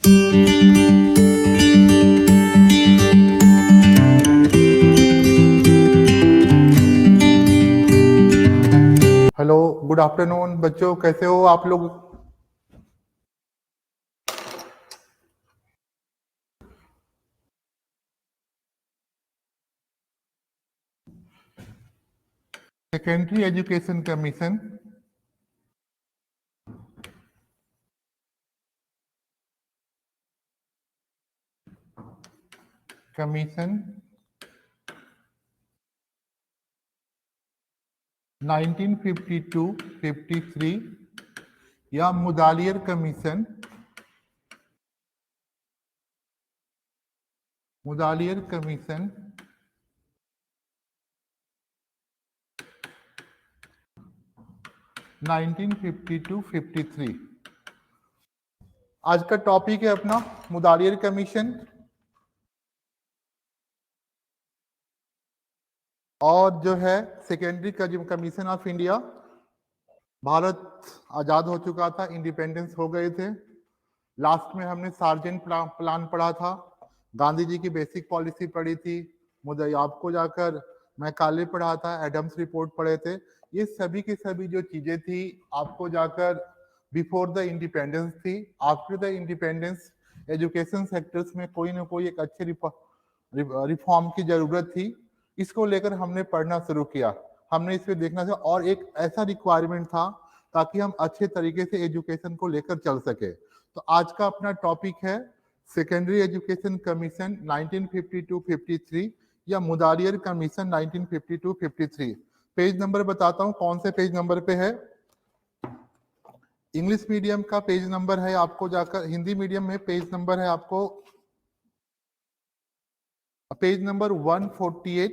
Hello, good afternoon बच्चों, कैसे हो आप लोग? सेकेंडरी एजुकेशन कमीशन कमीशन 1952-53 या मुदालियर कमीशन 1952-53। आज का टॉपिक है अपना मुदालियर कमीशन। और जो है secondary commission of India, Bharat आजाद हो चुका था, इंडिपेंडेंस हो गए थे। लास्ट में हमने सार्जेंट प्लान पढ़ा था, गांधी जी की बेसिक पॉलिसी पढ़ी थी, मुझे आपको जाकर मैकाले पढ़ा था, एडम्स रिपोर्ट पढ़े थे। ये सभी की सभी जो चीजें थी आपको जाकर बिफोर द इंडिपेंडेंस थी। After the independence education sectors में कोई ना कोई एक अच्छे रिफॉर्म की जरूरत थी। इसको लेकर हमने पढ़ना शुरू किया, हमने इस पे देखना था, और एक ऐसा रिक्वायरमेंट था ताकि हम अच्छे तरीके से एजुकेशन को लेकर चल सके। तो आज का अपना टॉपिक है सेकेंडरी एजुकेशन कमीशन 1952-53 या मुदालियर कमीशन 1952-53। पेज नंबर बताता हूं कौन से पेज नंबर पे है। इंग्लिश मीडियम का पेज नंबर है आपको जाकर, हिंदी मीडियम में पेज नंबर है आपको पेज नंबर 148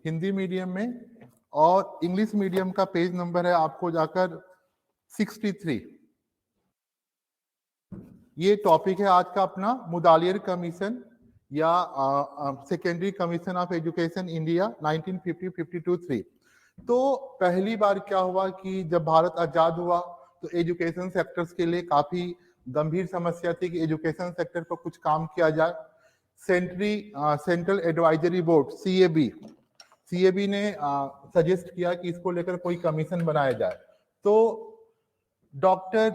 हिंदी मीडियम में, और इंग्लिश मीडियम का पेज नंबर है आपको जाकर 63। ये टॉपिक है आज का अपना मुदालियर कमीशन या secondary commission of education India 1950-52-3। तो पहली बार क्या हुआ कि जब भारत आजाद हुआ तो एजुकेशन सेक्टर्स के लिए काफी गंभीर समस्या थी कि एजुकेशन सेक्टर पर कुछ काम किया जाए। सेंट्रल एडवाइजरी बोर्ड सीएबी ने सजेस्ट किया कि इसको लेकर कोई कमीशन बनाया जाए। तो डॉक्टर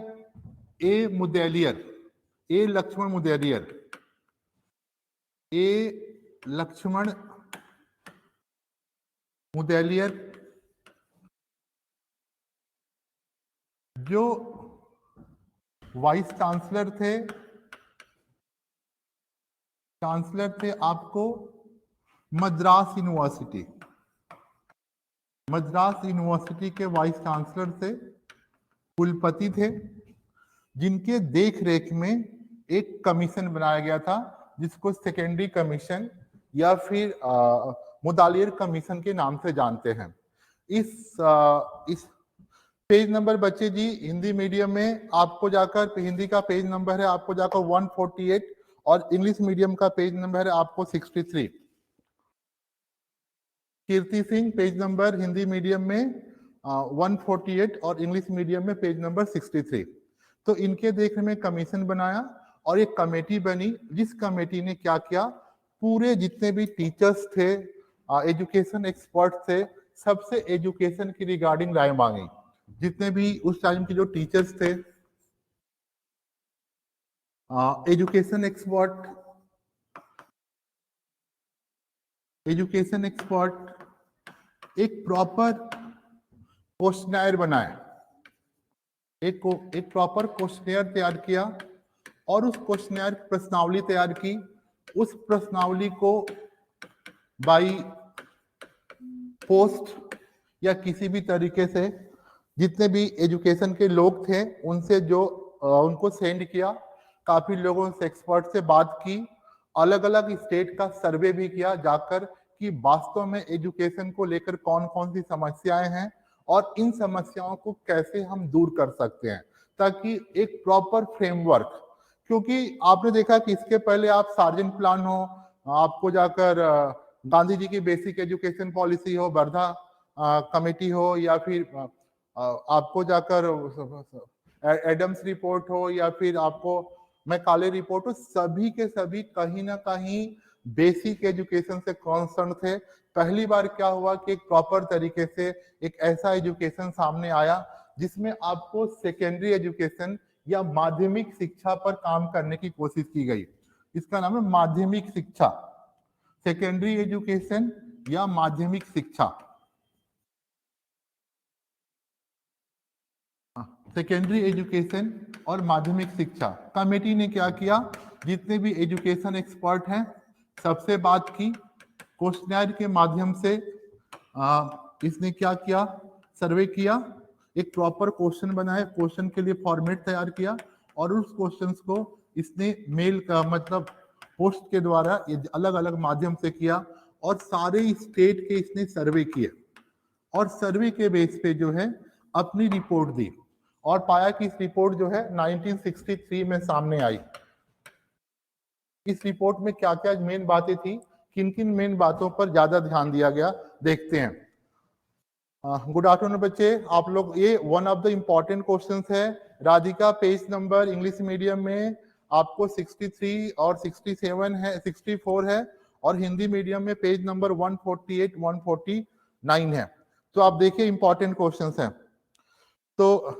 ए लक्ष्मण मुदलियर जो वाइस चांसलर थे आपको मद्रास यूनिवर्सिटी के वाइस चांसलर थे, कुलपति थे, जिनके देख रेख में एक कमीशन बनाया गया था जिसको सेकेंडरी कमीशन या फिर मुदालियर कमीशन के नाम से जानते हैं। इस पेज नंबर बच्चे जी हिंदी मीडियम में आपको जाकर हिंदी का पेज नंबर है आपको जाकर 148 और इंग्लिश मीडियम का पेज नंबर है आपको 63। Kirti Singh page number Hindi medium में 148 और इंग्लिश मीडियम में पेज नंबर 63। तो इनके देखने में कमीशन बनाया और एक कमेटी बनी, जिस कमेटी ने क्या किया, पूरे जितने भी टीचर्स थे, एजुकेशन एक्सपर्ट थे, सबसे एजुकेशन की रिगार्डिंग राय मांगी। जितने भी उस टाइम के जो टीचर्स थे, एजुकेशन एक्सपर्ट एक प्रॉपर क्वेश्चनर बनाए, एक प्रॉपर क्वेश्चनर तैयार किया और उस क्वेश्चनर प्रश्नावली तैयार की। उस प्रश्नावली को बाई पोस्ट या किसी भी तरीके से जितने भी एजुकेशन के लोग थे उनसे उनको सेंड किया। काफी लोगों से, एक्सपर्ट से बात की, अलग अलग स्टेट का सर्वे भी किया जाकर कि वास्तव में एजुकेशन को लेकर कौन कौन सी समस्याएं हैं और इन समस्याओं को कैसे हम दूर कर सकते हैं, ताकि एक प्रॉपर फ्रेमवर्क, क्योंकि आपने देखा कि इसके पहले आप सार्जेंट प्लान हो, आपको जाकर गांधी जी की बेसिक एजुकेशन पॉलिसी हो, वर्धा कमेटी हो, या फिर आपको जाकर एडम्स रिपोर्ट हो, या फिर आपको मैं काले रिपोर्ट हूँ, सभी के सभी कहीं ना कहीं बेसिक एजुकेशन से कॉन्सर्न थे। पहली बार क्या हुआ कि एक प्रॉपर तरीके से एक ऐसा एजुकेशन सामने आया जिसमें आपको सेकेंडरी एजुकेशन या माध्यमिक शिक्षा पर काम करने की कोशिश की गई। इसका नाम है माध्यमिक शिक्षा, सेकेंडरी एजुकेशन या माध्यमिक शिक्षा। सेकेंडरी एजुकेशन और माध्यमिक शिक्षा कमेटी ने क्या किया, जितने भी एजुकेशन एक्सपर्ट हैं सबसे बात की, क्वेश्चनर के माध्यम से इसने क्या किया, सर्वे किया, एक प्रॉपर क्वेश्चन बनाया, क्वेश्चन के लिए फॉर्मेट तैयार किया और उस क्वेश्चंस को इसने मेल का मतलब पोस्ट के द्वारा अलग अलग माध्यम से किया और सारे स्टेट के इसने सर्वे किए और सर्वे के बेस पे जो है अपनी रिपोर्ट दी और पाया कि इस रिपोर्ट जो है 1963 में सामने आई। इस रिपोर्ट में क्या क्या मेन बातें थी, किन किन मेन बातों पर ज्यादा ध्यान दिया गया, देखते हैं। गुड आफ्टरनून बच्चे, आप लोग, ये one of the important questions है। Radhika page number English medium में आपको 63 और 67 है, 64 है और हिंदी मीडियम में पेज नंबर 148 149 है। तो आप देखिए इंपॉर्टेंट क्वेश्चंस हैं, तो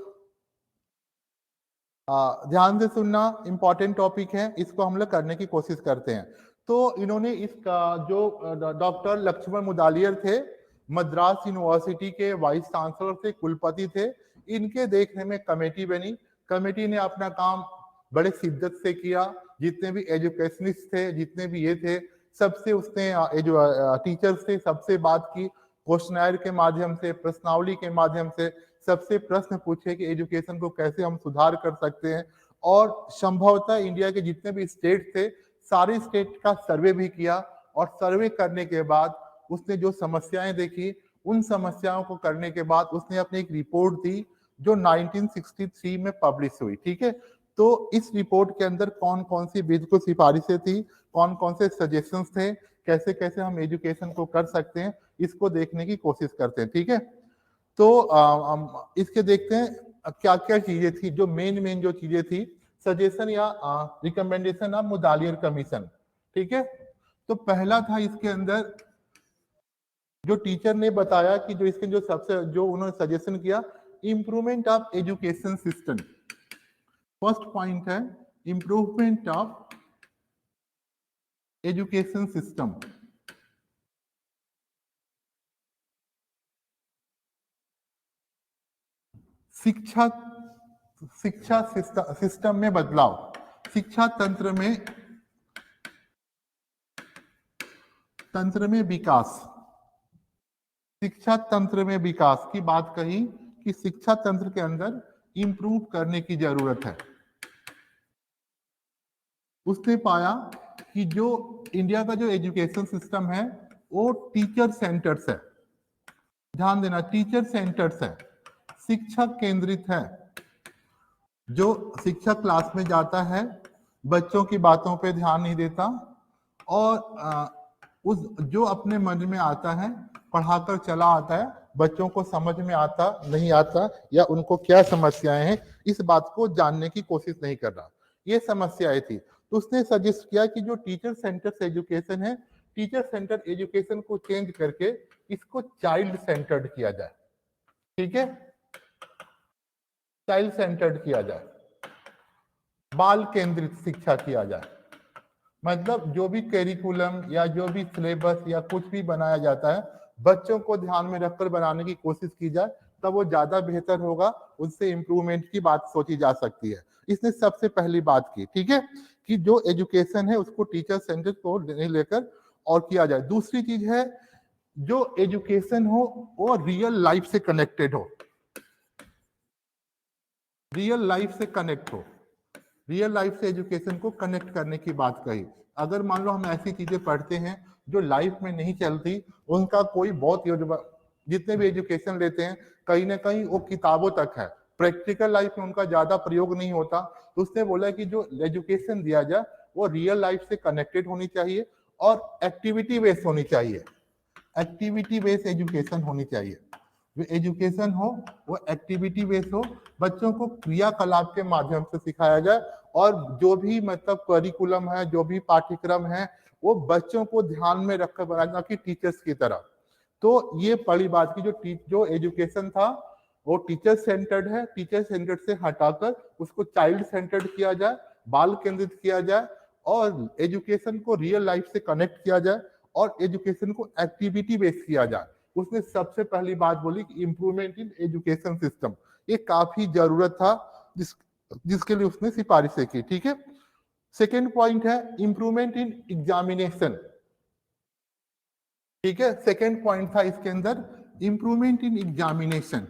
ध्यान से सुनना, इंपॉर्टेंट टॉपिक है, इसको हम लोग करने की कोशिश करते हैं। तो इन्होंने इसका जो डॉक्टर लक्ष्मण मुदालियर थे, मद्रास यूनिवर्सिटी के वाइस चांसलर थे, कुलपति थे, इनके देखने में कमेटी बनी। कमेटी ने अपना काम बड़े शिद्दत से किया, जितने भी एजुकेशनिस्ट थे, जितने भी ये थे, सबसे उसने जो टीचर्स थे सबसे बात की, क्वेश्चनर के माध्यम से, प्रश्नावली के माध्यम से सबसे प्रश्न पूछे कि एजुकेशन को कैसे हम सुधार कर सकते हैं और संभवतः इंडिया के जितने भी स्टेट थे सारे स्टेट का सर्वे भी किया और सर्वे करने के बाद उसने जो समस्याएं देखी, उन समस्याओं को करने के बाद उसने अपनी एक रिपोर्ट दी जो 1963 में पब्लिश हुई। ठीक है, तो इस रिपोर्ट के अंदर कौन कौन सी बिल्कुल सिफारिशें थी, कौन कौन से सजेशंस थे, कैसे कैसे हम एजुकेशन को कर सकते हैं, इसको देखने की कोशिश करते हैं। ठीक है, तो इसके देखते हैं क्या क्या चीजें थी, जो मेन जो चीजें थी, सजेशन या रिकमेंडेशन ऑफ मुदालियर कमीशन। ठीक है, तो पहला था इसके अंदर जो टीचर ने बताया कि जो इसके जो सबसे जो उन्होंने सजेशन किया, improvement of education system. First point है इंप्रूवमेंट ऑफ एजुकेशन सिस्टम। शिक्षा सिस्टम में बदलाव, शिक्षा तंत्र में विकास, शिक्षा तंत्र में विकास की बात कही कि शिक्षा तंत्र के अंदर इंप्रूव करने की जरूरत है। उसने पाया कि जो इंडिया का जो एजुकेशन सिस्टम है वो टीचर सेंटर्स है, ध्यान देना, टीचर सेंटर्स है, शिक्षक केंद्रित है। जो शिक्षक क्लास में जाता है बच्चों की बातों पे ध्यान नहीं देता और उस जो अपने मन में आता है पढ़ाकर चला आता है, बच्चों को समझ में आता नहीं आता या उनको क्या समस्याएं हैं इस बात को जानने की कोशिश नहीं कर रहा, ये समस्याएं थी। तो उसने सजेस्ट किया कि जो टीचर सेंटर एजुकेशन है, टीचर सेंटर एजुकेशन को चेंज करके इसको चाइल्ड सेंटर्ड किया जाए। ठीक है, चाइल्ड सेंटर्ड किया जाए, बाल केंद्रित शिक्षा किया जाए। मतलब जो भी कैरिकुलम या जो भी सिलेबस या कुछ भी बनाया जाता है बच्चों को ध्यान में रखकर बनाने की कोशिश की जाए, तब वो ज्यादा बेहतर होगा, उससे इंप्रूवमेंट की बात सोची जा सकती है। इसने सबसे पहली बात की, ठीक है, कि जो एजुकेशन है उसको टीचर सेंटर को लेकर और किया जाए। दूसरी चीज है जो एजुकेशन हो वो रियल लाइफ से कनेक्टेड हो, रियल लाइफ से कनेक्ट हो, रियल लाइफ से एजुकेशन को कनेक्ट करने की बात कही। अगर मान लो हम ऐसी चीजें पढ़ते हैं जो लाइफ में नहीं चलती, उनका कोई बहुत जितने भी एजुकेशन लेते हैं कहीं ना कहीं वो किताबों तक है, प्रैक्टिकल लाइफ में उनका ज्यादा प्रयोग नहीं होता। तो उसने बोला कि जो एजुकेशन दिया जाए वो रियल लाइफ से कनेक्टेड होनी चाहिए और एक्टिविटी बेस्ड होनी चाहिए, एक्टिविटी बेस्ड एजुकेशन होनी चाहिए। जो एजुकेशन हो वो एक्टिविटी बेस्ड हो, बच्चों को क्रियाकलाप के माध्यम से सिखाया जाए और जो भी मतलब करिकुलम है, जो भी पाठ्यक्रम है, वो बच्चों को ध्यान में रखकर बनाना, कि टीचर्स की तरह। तो ये बड़ी बात की जो एजुकेशन था वो टीचर सेंटर्ड है, टीचर सेंटर्ड से हटाकर उसको चाइल्ड सेंटर्ड किया जाए, बाल केंद्रित किया जाए, और एजुकेशन को रियल लाइफ से कनेक्ट किया जाए, और एजुकेशन को एक्टिविटी बेस्ड किया जाए। उसने सबसे पहली बात बोली कि इम्प्रूवमेंट इन एजुकेशन सिस्टम, ये काफी जरूरत था जिसके लिए उसने सिफारिशें की। ठीक है, सेकेंड पॉइंट है इम्प्रूवमेंट इन एग्जामिनेशन। ठीक है, सेकेंड पॉइंट था इसके अंदर improvement in examination,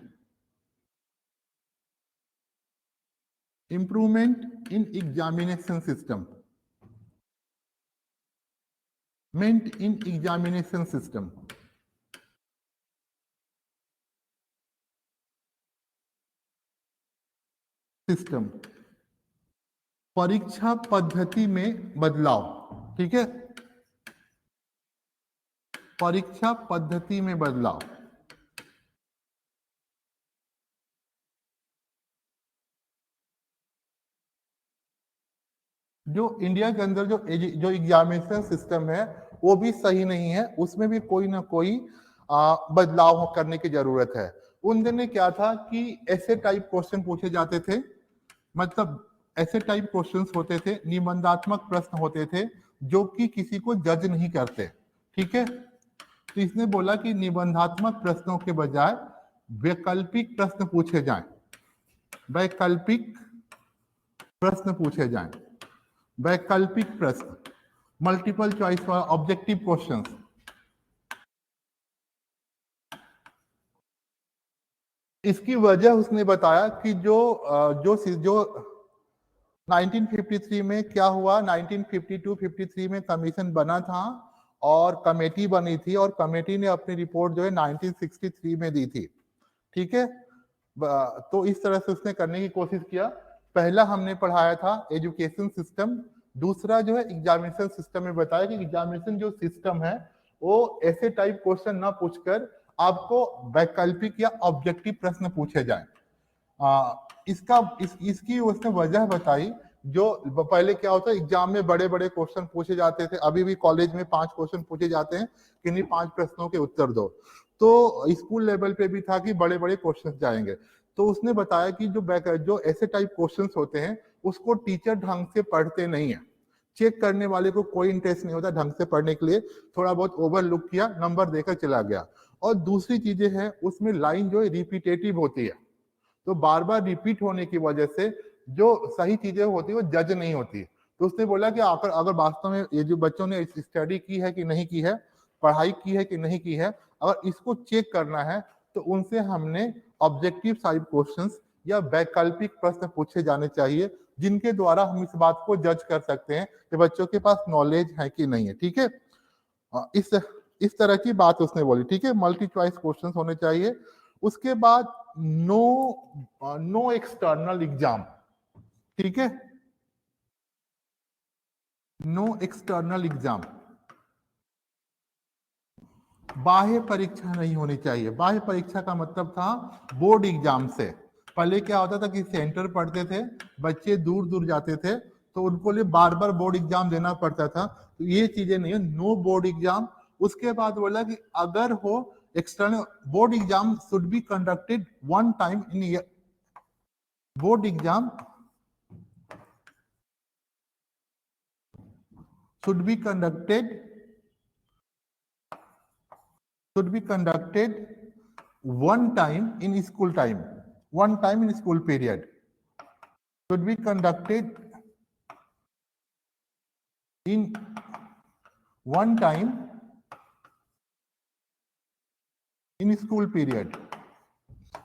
improvement in examination system, meant in examination system. System, परीक्षा पद्धति में बदलाव। ठीक है, परीक्षा पद्धति में बदलाव। जो इंडिया के अंदर जो एग्जामिनेशन सिस्टम है वो भी सही नहीं है, उसमें भी कोई ना कोई बदलाव करने की जरूरत है। उन दिनों क्या था कि ऐसे टाइप क्वेश्चन पूछे जाते थे, मतलब ऐसे टाइप क्वेश्चंस होते थे, निबंधात्मक प्रश्न होते थे जो कि किसी को जज नहीं करते। ठीक है, तो इसने बोला कि निबंधात्मक प्रश्नों के बजाय वैकल्पिक प्रश्न पूछे जाएं, वैकल्पिक प्रश्न पूछे जाएं, वैकल्पिक प्रश्न, मल्टीपल चॉइस और ऑब्जेक्टिव क्वेश्चंस। इसकी वजह उसने बताया कि जो 1953 में क्या हुआ, 1952-53 में कमीशन बना था और कमेटी बनी थी, और कमेटी ने अपनी रिपोर्ट जो है 1963 में दी थी। ठीक है, तो इस तरह से उसने करने की कोशिश किया। पहला हमने पढ़ाया था एजुकेशन सिस्टम, दूसरा जो है एग्जामिनेशन सिस्टम में बताया कि एग्जामिनेशन जो सिस्टम है वो ऐसे टाइप क्वेश्चन ना पूछकर आपको वैकल्पिक या ऑब्जेक्टिव प्रश्न पूछे जाए। इसकी उसने वजह बताई। जो पहले क्या होता है, एग्जाम में बड़े बड़े क्वेश्चन पूछे जाते थे, अभी भी कॉलेज में 5 क्वेश्चन पूछे जाते हैं कि नहीं 5 प्रश्नों के उत्तर दो, तो स्कूल लेवल पे भी था कि बड़े बड़े क्वेश्चन जाएंगे। तो उसने बताया कि जो ऐसे टाइप क्वेश्चंस होते हैं उसको टीचर ढंग से पढ़ते नहीं है, चेक करने वाले को कोई इंटरेस्ट नहीं होता ढंग से पढ़ने के लिए, थोड़ा बहुत ओवरलुक किया, नंबर देकर चला गया। और दूसरी चीजें हैं, उसमें लाइन जो है रिपीटेटिव होती है, तो बार बार रिपीट होने की वजह से जो सही चीजें होती है वो जज नहीं होती। तो उसने बोला कि अगर वास्तव में ये जो बच्चों ने स्टडी की है कि नहीं की है, पढ़ाई की है कि नहीं की है, अगर इसको चेक करना है तो उनसे हमने ऑब्जेक्टिव टाइप क्वेश्चंस या वैकल्पिक प्रश्न पूछे जाने चाहिए, जिनके द्वारा हम इस बात को जज कर सकते हैं कि बच्चों के पास नॉलेज है कि नहीं है। ठीक है, इस तरह की बात उसने बोली। ठीक है, मल्टी चॉइस क्वेश्चंस होने चाहिए। उसके बाद नो एक्सटर्नल एग्जाम। ठीक है, नो एक्सटर्नल एग्जाम, बाह्य परीक्षा नहीं होनी चाहिए। बाह्य परीक्षा का मतलब था बोर्ड एग्जाम से। पहले क्या होता था कि सेंटर पढ़ते थे, बच्चे दूर दूर जाते थे, तो उनको लिए बार बार बोर्ड एग्जाम देना पड़ता था। तो ये चीजें नहीं है, नो बोर्ड एग्जाम। उसके बाद बोला कि अगर हो external, board exam should be conducted one time in year, board exam should be conducted one time in school time, one time in school period, should be conducted in one time in school period।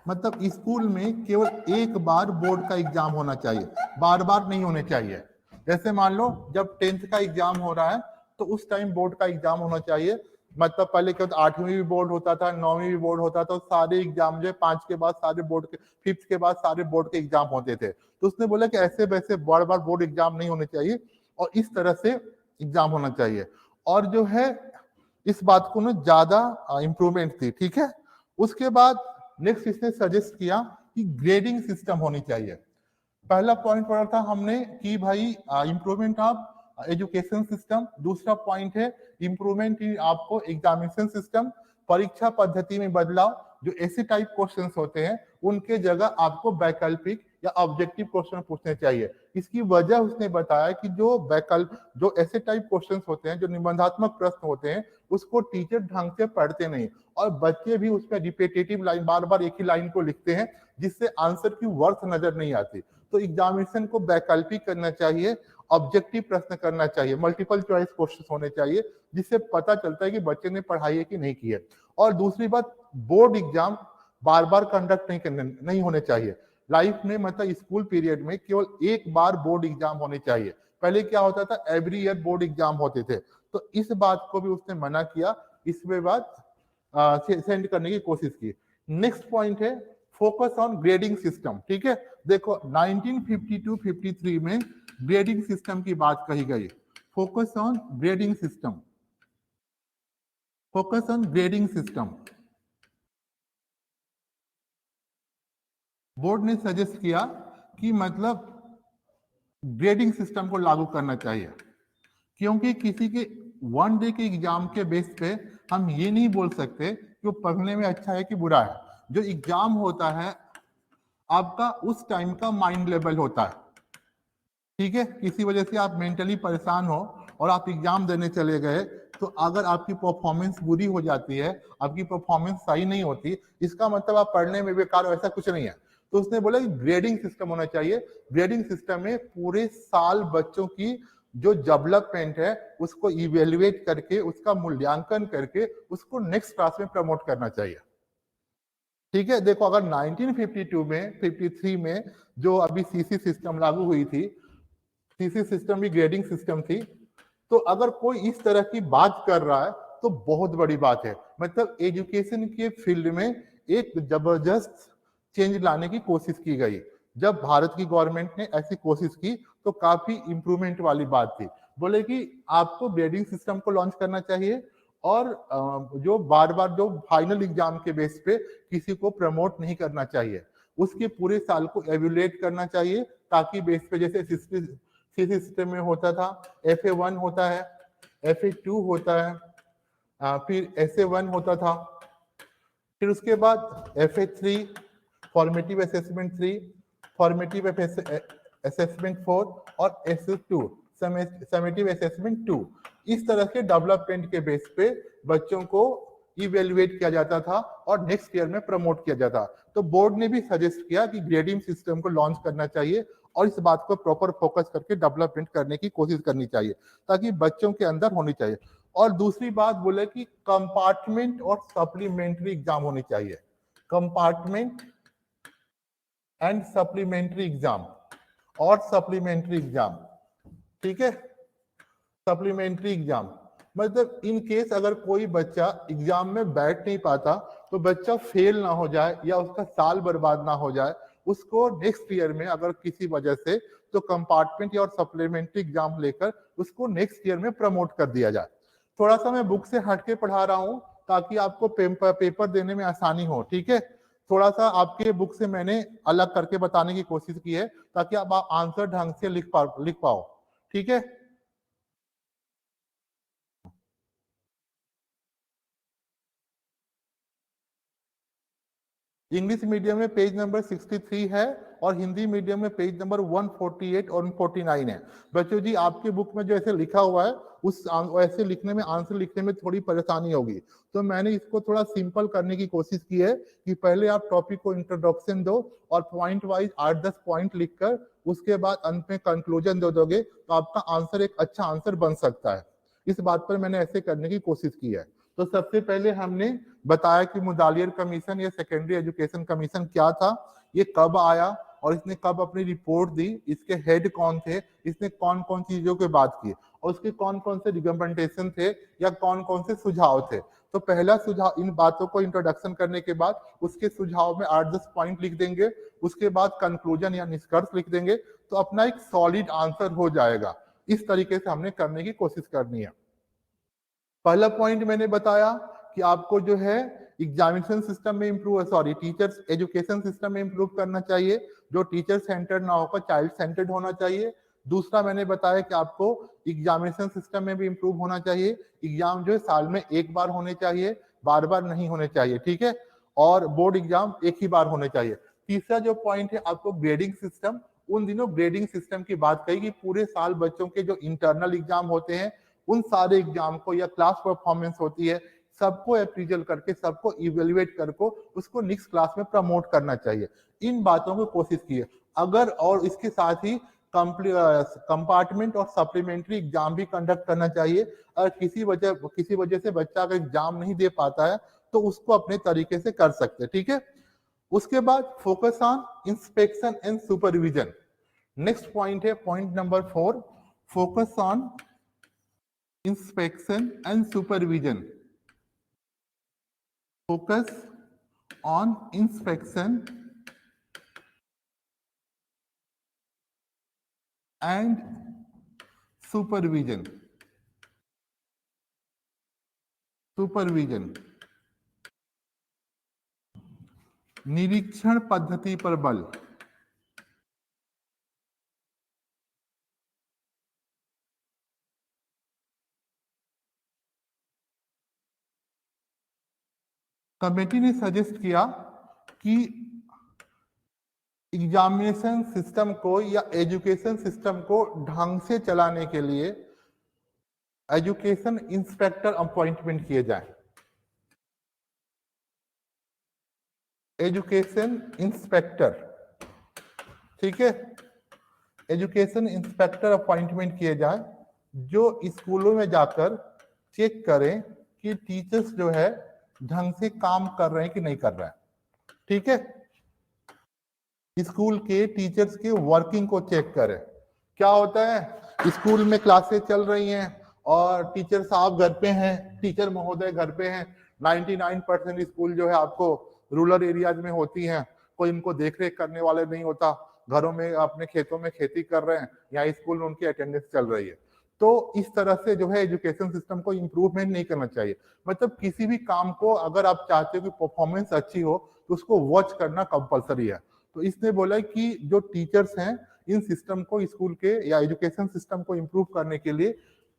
मतलब school में केवल एक बार board का exam होना चाहिए, बार बार नहीं होने चाहिए। जैसे मान लो जब 10th का एग्जाम हो रहा है तो उस टाइम बोर्ड का एग्जाम होना चाहिए। मतलब पहले क्या होता, 8वीं भी बोर्ड होता था, 9वीं भी बोर्ड होता था, सारे एग्जाम जो 5 के बाद सारे बोर्ड के, 5th के बाद सारे बोर्ड के एग्जाम होते थे। तो उसने बोला कि ऐसे वैसे बार बार बोर्ड एग्जाम नहीं होने चाहिए और इस तरह से एग्जाम होना चाहिए। और जो है इस बात को ना ज्यादा इंप्रूवमेंट थी। ठीक है, उसके बाद नेक्स्ट इसने सजेस्ट किया कि ग्रेडिंग सिस्टम होनी चाहिए। पहला पॉइंट पढ़ा था हमने कि भाई इंप्रूवमेंट ऑफ एजुकेशन सिस्टम, दूसरा पॉइंट है इंप्रूवमेंट इन आपको एग्जामिनेशन सिस्टम, परीक्षा पद्धति में बदलाव, जो ऐसे टाइप क्वेश्चंस होते हैं उनके जगह आपको वैकल्पिक या ऑब्जेक्टिव क्वेश्चन पूछने चाहिए। इसकी वजह उसने बताया कि जो ऐसे टाइप क्वेश्चंस होते हैं, जो निबंधात्मक प्रश्न होते हैं, उसको टीचर ढंग से पढ़ते नहीं और बच्चे भी उसमें रिपीटेटिव लाइन, बार बार एक ही लाइन को लिखते हैं, जिससे आंसर की वर्थ नजर नहीं आती। तो एग्जामिनेशन को वैकल्पिक करना चाहिए, ऑब्जेक्टिव प्रश्न करना चाहिए, मल्टीपल चॉइस क्वेश्चन होने चाहिए, जिससे पता चलता है कि बच्चे ने पढ़ाई है कि नहीं की है। और दूसरी बात, बोर्ड एग्जाम बार बार कंडक्ट नहीं होने चाहिए। लाइफ में मतलब स्कूल पीरियड में केवल एक बार बोर्ड एग्जाम होने चाहिए। पहले क्या होता था, एवरी ईयर बोर्ड एग्जाम होते थे। तो इस बात को भी उसने मना किया, इसमें बात सेंड करने की कोशिश की। नेक्स्ट पॉइंट है फोकस ऑन ग्रेडिंग सिस्टम। ठीक है, देखो 1952-53 में ग्रेडिंग सिस्टम की बात कही गई। Focus on grading system, focus on grading system. Board ने सजेस्ट किया कि मतलब ग्रेडिंग सिस्टम को लागू करना चाहिए, क्योंकि किसी के वन डे के एग्जाम के बेस पे हम ये नहीं बोल सकते कि वो पढ़ने में अच्छा है कि बुरा है। जो एग्जाम होता है आपका उस टाइम का माइंड लेवल होता है। ठीक है, किसी वजह से आप मेंटली परेशान हो और आप एग्जाम देने चले गए, तो अगर आपकी परफॉर्मेंस बुरी हो जाती है, आपकी परफॉर्मेंस सही नहीं होती, इसका मतलब आप पढ़ने में बेकार हो, ऐसा कुछ नहीं है। तो उसने बोला कि ग्रेडिंग सिस्टम होना चाहिए। ग्रेडिंग सिस्टम में पूरे साल बच्चों की जो डेवलपमेंट है उसको इवेल्युएट करके, उसका मूल्यांकन करके उसको नेक्स्ट क्लास में प्रमोट करना चाहिए। ठीक है, देखो अगर 1952 में 53 में जो अभी सीसी सिस्टम लागू हुई थी, सीसी सिस्टम भी ग्रेडिंग सिस्टम थी, तो अगर कोई इस तरह की बात कर रहा है तो बहुत बड़ी बात है। मतलब एजुकेशन के फील्ड में एक जबरदस्त चेंज लाने की कोशिश की गई। जब भारत की गवर्नमेंट ने ऐसी कोशिश की तो काफी इंप्रूवमेंट वाली बात थी। बोले कि आपको ग्रेडिंग सिस्टम को लॉन्च करना चाहिए और जो बार बार जो फाइनल एग्जाम के बेस पे किसी को प्रमोट नहीं करना चाहिए, उसके पूरे साल को एवेल्युएट करना चाहिए, ताकि बेस पे जैसे सिस्टम में होता था, FA1 होता है, FA2 होता है, फिर SA1 होता था, फिर उसके बाद FA3 formative assessment 3, formative assessment 4 और SA2 समेटिव असेसमेंट 2। इस तरह के डेवलपमेंट के बेस पे बच्चों को इवेल्युएट किया जाता था और नेक्स्ट ईयर में प्रमोट किया जाता। तो बोर्ड ने भी सजेस्ट किया कि ग्रेडिंग सिस्टम को लॉन्च करना चाहिए और इस बात को प्रॉपर फोकस करके डेवलपमेंट करने की कोशिश करनी चाहिए, ताकि बच्चों के अंदर होनी चाहिए। और दूसरी बात बोले कि कंपार्टमेंट और सप्लीमेंट्री एग्जाम होनी चाहिए। कंपार्टमेंट एंड सप्लीमेंट्री एग्जाम और सप्लीमेंट्री एग्जाम। ठीक है, सप्लीमेंट्री एग्जाम मतलब इन केस अगर कोई बच्चा एग्जाम में बैठ नहीं पाता तो बच्चा फेल ना हो जाए या उसका साल बर्बाद ना हो जाए, उसको नेक्स्ट ईयर में अगर किसी वजह से तो कंपार्टमेंट और सप्लीमेंट्री एग्जाम लेकर उसको नेक्स्ट ईयर में प्रमोट कर दिया जाए। थोड़ा सा मैं बुक से हटके पढ़ा रहा हूँ ताकि आपको पेपर देने में आसानी हो। ठीक है, थोड़ा सा आपके बुक से मैंने अलग करके बताने की कोशिश की है ताकि आप आंसर ढंग से लिख पाओ। ठीक है, इंग्लिश मीडियम में पेज नंबर 63 है और हिंदी मीडियम में पेज नंबर 148 और 149 है। बच्चों जी, आपके बुक में जो ऐसे लिखा हुआ है उस ऐसे लिखने में, आंसर लिखने में थोड़ी परेशानी होगी, तो मैंने इसको थोड़ा सिंपल करने की कोशिश की है कि पहले आप टॉपिक को इंट्रोडक्शन दो और पॉइंट वाइज 8-10 पॉइंट लिखकर उसके बाद अंत में कंक्लूजन दे दोगे तो आपका आंसर एक अच्छा आंसर बन सकता है। इस बात पर मैंने ऐसे करने की कोशिश की है। तो सबसे पहले हमने बताया कि मुदालियर कमीशन या सेकेंडरी एजुकेशन कमीशन क्या था, ये कब आया और इसने कब अपनी रिपोर्ट दी, इसके हेड कौन थे, इसने कौन कौन चीजों की बात की और उसके कौन कौन से रिकमेंडेशन थे या कौन कौन से सुझाव थे। तो पहला सुझाव, इन बातों को इंट्रोडक्शन करने के बाद उसके सुझाव में 8-10 पॉइंट लिख देंगे, उसके बाद कंक्लूजन या निष्कर्ष लिख देंगे, तो अपना एक सॉलिड आंसर हो जाएगा। इस तरीके से हमने करने की कोशिश करनी है। पहला पॉइंट मैंने बताया कि आपको जो है एग्जामिनेशन सिस्टम में improve, sorry teachers education system में इम्प्रूव करना चाहिए, जो टीचर सेंटर्ड ना होकर चाइल्ड सेंटर्ड होना चाहिए। दूसरा मैंने बताया कि आपको एग्जामिनेशन सिस्टम में भी इम्प्रूव होना चाहिए, एग्जाम जो है साल में एक बार होने चाहिए, बार बार नहीं होने चाहिए, ठीक है, और बोर्ड एग्जाम एक ही बार होने चाहिए। तीसरा जो पॉइंट है आपको ग्रेडिंग सिस्टम, उन दिनों ग्रेडिंग सिस्टम की बात कही कि पूरे साल बच्चों के जो इंटरनल एग्जाम होते हैं उन सारे एग्जाम को, या क्लास परफॉर्मेंस होती है, सबको अप्रीजल करके, सबको इवेल्युएट करके उसको नेक्स्ट क्लास में प्रमोट करना चाहिए। इन बातों को कोशिश की है। अगर और इसके साथ ही कंपार्टमेंट और सप्लीमेंट्री एग्जाम भी कंडक्ट करना चाहिए। अगर किसी वजह से बच्चा अगर एग्जाम नहीं दे पाता है तो उसको अपने तरीके से कर सकते हैं, ठीक है। उसके बाद focus on inspection and supervision. Next point है point number 4, focus on inspection and supervision. Focus on inspection and supervision. निरीक्षण पद्धति पर बल। कमेटी ने सजेस्ट किया कि एग्जामिनेशन सिस्टम को या एजुकेशन सिस्टम को ढंग से चलाने के लिए एजुकेशन इंस्पेक्टर अपॉइंटमेंट किए जाए। एजुकेशन इंस्पेक्टर, ठीक है, एजुकेशन इंस्पेक्टर अपॉइंटमेंट किए जाए जो स्कूलों में जाकर चेक करें कि टीचर्स जो है ढंग से काम कर रहे हैं कि नहीं कर रहे हैं, ठीक है। स्कूल के टीचर्स के वर्किंग को चेक करें। क्या होता है, स्कूल में क्लासेस चल रही हैं और टीचर साहब घर पे हैं, टीचर महोदय घर पे हैं। 99% स्कूल जो है आपको रूरल एरियाज में होती हैं, कोई इनको देख रेख करने वाले नहीं होता, घरों में अपने खेतों में खेती कर रहे हैं, या स्कूल में उनकी अटेंडेंस चल रही है। तो इस तरह से जो है एजुकेशन सिस्टम को इम्प्रूवमेंट नहीं करना चाहिए। मतलब किसी भी काम को अगर आप चाहते हो कि परफॉर्मेंस अच्छी हो तो उसको वॉच करना कंपलसरी है। तो इसने बोला कि जो टीचर्स हैं इन सिस्टम को, स्कूल के या एजुकेशन सिस्टम को इम्प्रूव करने के लिए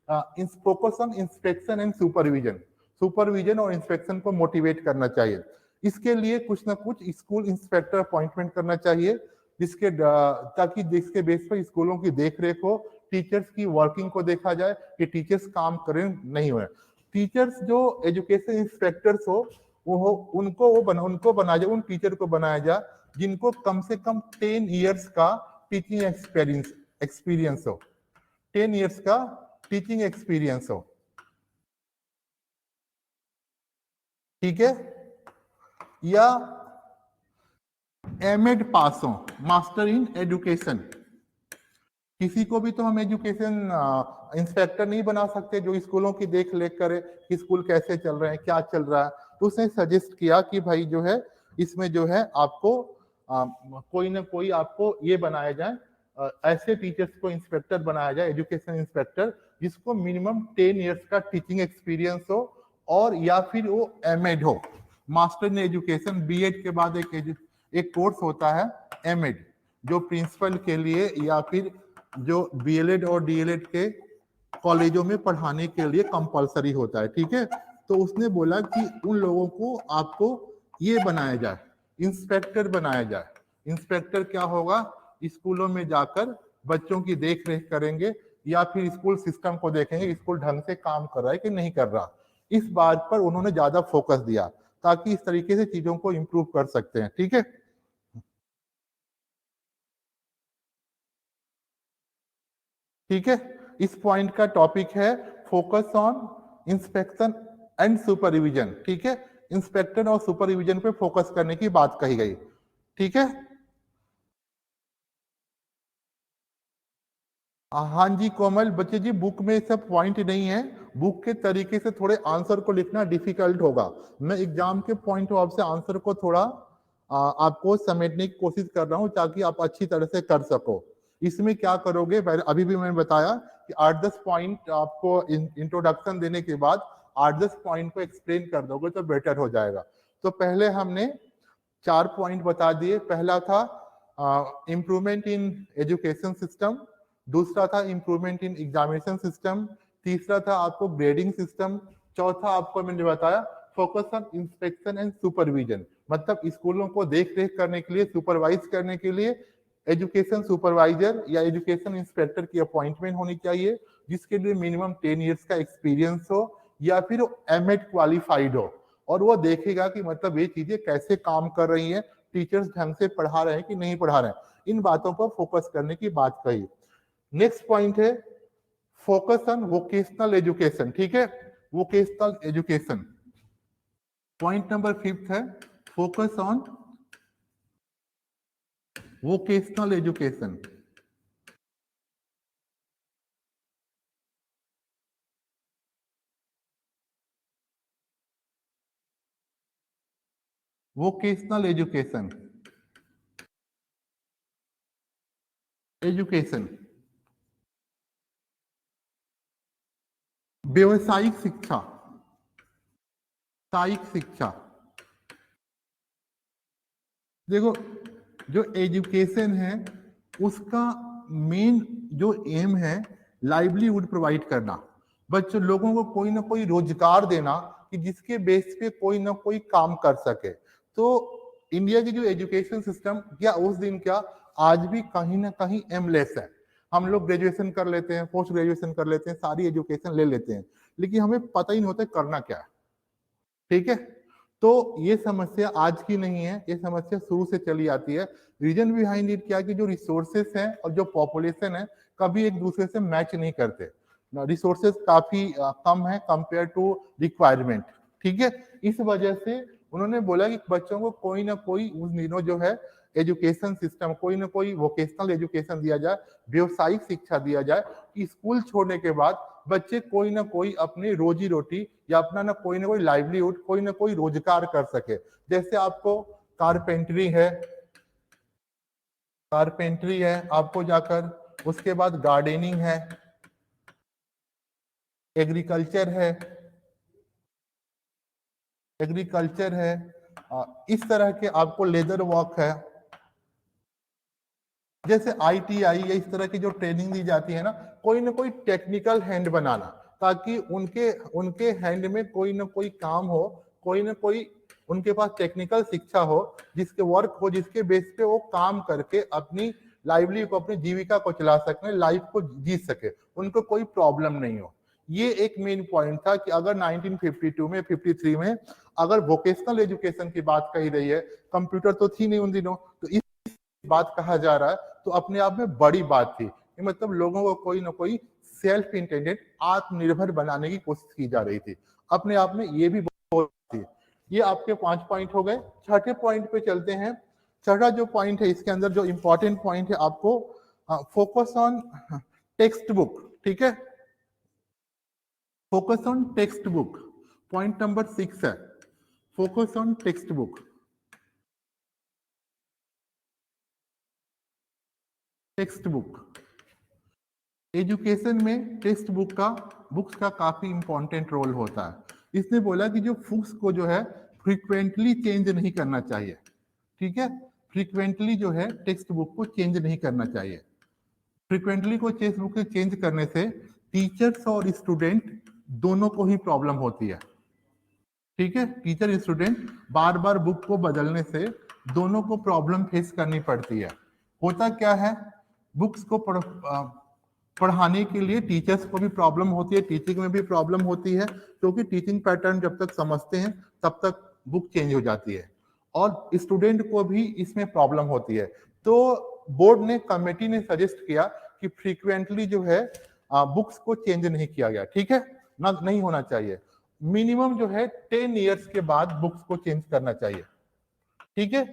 focus on inspection and supervision और इंस्पेक्शन को मोटिवेट करना चाहिए। इसके लिए कुछ ना कुछ स्कूल इंस्पेक्टर अपॉइंटमेंट करना चाहिए, ताकि जिसके बेस पर स्कूलों की देखरेख हो, टीचर्स की वर्किंग को देखा जाए कि टीचर्स काम करें नहीं हुए। टीचर्स जो एजुकेशन इंस्पेक्टर्स हो उनको बनाया जाए, उन टीचर को बनाया जाए जिनको कम से कम 10 इयर्स का टीचिंग एक्सपीरियंस हो, 10 इयर्स का टीचिंग एक्सपीरियंस हो, ठीक है, या एमएड पास हो, मास्टर इन एजुकेशन। किसी को भी तो हम एजुकेशन इंस्पेक्टर नहीं बना सकते जो स्कूलों की देख रेख करे कि स्कूल कैसे चल रहे हैं, क्या चल रहा है। तो उसने सजेस्ट किया कि भाई जो है इसमें जो है आपको कोई ना कोई आपको ये बनाया जाए, ऐसे टीचर्स को इंस्पेक्टर बनाया जाए, एजुकेशन इंस्पेक्टर, जिसको मिनिमम 10 इयर्स का टीचिंग एक्सपीरियंस हो, और या फिर वो एमएड हो, मास्टर इन एजुकेशन। बीएड के बाद एक कोर्स होता है एमएड, जो प्रिंसिपल के लिए या फिर जो बीएलएड और डीएलएड के कॉलेजों में पढ़ाने के लिए कंपलसरी होता है, ठीक है। तो उसने बोला कि उन लोगों को आपको ये बनाया जाए, इंस्पेक्टर बनाया जाए। इंस्पेक्टर क्या होगा, स्कूलों में जाकर बच्चों की देख रेख करेंगे या फिर स्कूल सिस्टम को देखेंगे स्कूल ढंग से काम कर रहा है कि नहीं कर रहा। इस बात पर उन्होंने ज्यादा फोकस दिया ताकि इस तरीके से चीजों को इम्प्रूव कर सकते हैं, ठीक है। ठीक है, इस पॉइंट का टॉपिक है focus on inspection and supervision, ठीक है। इंस्पेक्टर और सुपरविजन पे फोकस करने की बात कही गई, ठीक है। हाँ जी कोमल, बच्चे जी बुक में सब पॉइंट नहीं है, बुक के तरीके से थोड़े आंसर को लिखना डिफिकल्ट होगा। मैं एग्जाम के पॉइंट ऑफ से आंसर को थोड़ा आपको समेटने की कोशिश कर रहा हूँ ताकि आप अच्छी तरह से कर सको। इसमें क्या करोगे, पहले अभी भी मैंने बताया कि 8-10 पॉइंट आपको इंट्रोडक्शन देने के बाद 8-10 पॉइंट को एक्सप्लेन कर दोगे तो बेटर हो जाएगा। तो पहले हमने 4 पॉइंट बता दिए। पहला था इम्प्रूवमेंट इन एजुकेशन सिस्टम, दूसरा था इम्प्रूवमेंट इन एग्जामिनेशन सिस्टम, तीसरा था आपको ग्रेडिंग सिस्टम, चौथा आपको मैंने बताया focus on inspection and supervision, मतलब स्कूलों को देख रेख करने के लिए, सुपरवाइज करने के लिए एजुकेशन सुपरवाइजर या एजुकेशन इंस्पेक्टर की अपॉइंटमेंट होनी चाहिए, जिसके लिए मिनिमम 10 इयर्स का एक्सपीरियंस हो या फिर एमएड क्वालिफाइड हो, और वो देखेगा कि मतलब ये चीजें कैसे काम कर रही हैं, टीचर्स ढंग से पढ़ा रहे हैं कि नहीं पढ़ा रहे हैं, इन बातों पर फोकस करने की बात कही। नेक्स्ट पॉइंट है फोकस ऑन वोकेशनल एजुकेशन, ठीक है, वोकेशनल एजुकेशन। पॉइंट नंबर 5 है focus on vocational education. Vocational education, education व्यवसायिक शिक्षा, व्यावसायिक शिक्षा। देखो जो एजुकेशन है उसका मेन जो एम है लाइवलीहुड प्रोवाइड करना, बच्चों लोगों को कोई ना कोई रोजगार देना कि जिसके बेस पे कोई ना कोई काम कर सके। तो इंडिया की जो एजुकेशन सिस्टम क्या उस दिन क्या आज भी कहीं ना कहीं एमलेस है। हम लोग ग्रेजुएशन कर लेते हैं, पोस्ट ग्रेजुएशन कर लेते हैं, सारी एजुकेशन ले लेते हैं, लेकिन हमें पता ही नहीं होता करना क्या है, ठीक है। तो ये समस्या आज की नहीं है, ये समस्या शुरू से चली आती है। रीजन बिहाइंड इट क्या कि जो रिसोर्सेस हैं और जो पॉपुलेशन है कभी एक दूसरे से मैच नहीं करते, रिसोर्सेस काफी कम है कंपेयर टू रिक्वायरमेंट, ठीक है। इस वजह से उन्होंने बोला कि बच्चों को कोई ना कोई उस दिनों जो है एजुकेशन सिस्टम, कोई ना कोई वोकेशनल एजुकेशन दिया जाए, व्यवसायिक शिक्षा दिया जाए कि स्कूल छोड़ने के बाद बच्चे कोई ना कोई अपनी रोजी रोटी या अपना ना कोई लाइवलीहुड, कोई ना कोई रोजगार कर सके। जैसे आपको कारपेंटरी है, कारपेंटरी है आपको जाकर, उसके बाद गार्डनिंग है, एग्रीकल्चर है, एग्रीकल्चर है, इस तरह के आपको लेदर वर्क है, जैसे आईटीआई या इस तरह की जो ट्रेनिंग दी जाती है ना कोई टेक्निकल हैंड बनाना, ताकि उनके उनके हैंड में कोई ना कोई काम हो, कोई ना कोई उनके पास टेक्निकल शिक्षा हो, जिसके वर्क हो, जिसके बेस पे वो काम करके अपनी लाइवली को, अपनी जीविका को चला सके, लाइफ को जी सके, उनको कोई प्रॉब्लम नहीं हो। ये एक मेन पॉइंट था कि अगर 1952 में 53 में अगर वोकेशनल एजुकेशन की बात कही रही है, कंप्यूटर तो थी नहीं उन दिनों, तो इस बात कहा जा रहा है तो अपने आप में बड़ी बात थी, मतलब लोगों को कोई ना कोई सेल्फ इंडिपेंडेंट, आत्मनिर्भर बनाने की कोशिश की जा रही थी, अपने आप में ये भी बहुत थी। ये आपके 5 पॉइंट हो गए। छठे पॉइंट पे चलते हैं। छठा जो पॉइंट है इसके अंदर जो इंपॉर्टेंट पॉइंट है आपको फोकस ऑन टेक्स्ट बुक, ठीक है, focus on text book. Point number 6 है focus on text book. Text book education में टेक्स्ट बुक्स का काफी इंपॉर्टेंट रोल होता है। इसने बोला कि जो बुक्स को जो है फ्रीक्वेंटली चेंज नहीं करना चाहिए, ठीक है, फ्रीक्वेंटली जो है टेक्स्ट बुक को चेंज नहीं करना चाहिए। फ्रीक्वेंटली को टेक्स्ट बुक चेंज करने से टीचर्स और स्टूडेंट दोनों को ही प्रॉब्लम होती है, ठीक है, टीचर स्टूडेंट बार बार बुक को बदलने से दोनों को प्रॉब्लम फेस करनी पड़ती है। होता क्या है, बुक्स को पढ़ाने के लिए टीचर्स को भी प्रॉब्लम होती है, टीचिंग में भी प्रॉब्लम होती है, क्योंकि टीचिंग पैटर्न जब तक समझते हैं तब तक बुक चेंज हो जाती है, और स्टूडेंट को भी इसमें प्रॉब्लम होती है। तो बोर्ड ने, कमेटी ने सजेस्ट किया कि फ्रीक्वेंटली जो है बुक्स को चेंज नहीं किया गया, ठीक है, ना नहीं होना चाहिए। मिनिमम जो है 10 इयर्स के बाद बुक्स को चेंज करना चाहिए, ठीक है।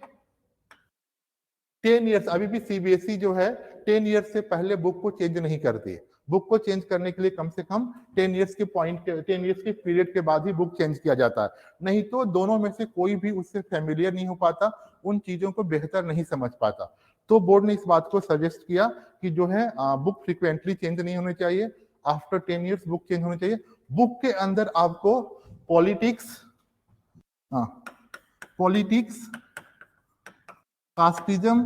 10 इयर्स, अभी भी सीबीएसई जो है 10 इयर्स से पहले बुक को चेंज नहीं करती। बुक को चेंज करने के लिए कम से कम 10 इयर्स के 10 इयर्स के पीरियड के बाद ही बुक चेंज किया जाता है, नहीं तो दोनों में से कोई भी उससे फेमिलियर नहीं हो पाता, उन चीजों को बेहतर नहीं समझ पाता। तो बोर्ड ने इस बात को सजेस्ट किया कि जो है बुक फ्रिक्वेंटली चेंज नहीं होनी चाहिए, आफ्टर 10 इयर्स बुक चेंज होनी चाहिए। बुक के अंदर आपको पॉलिटिक्स, हाँ, पॉलिटिक्स, कास्टिज्म,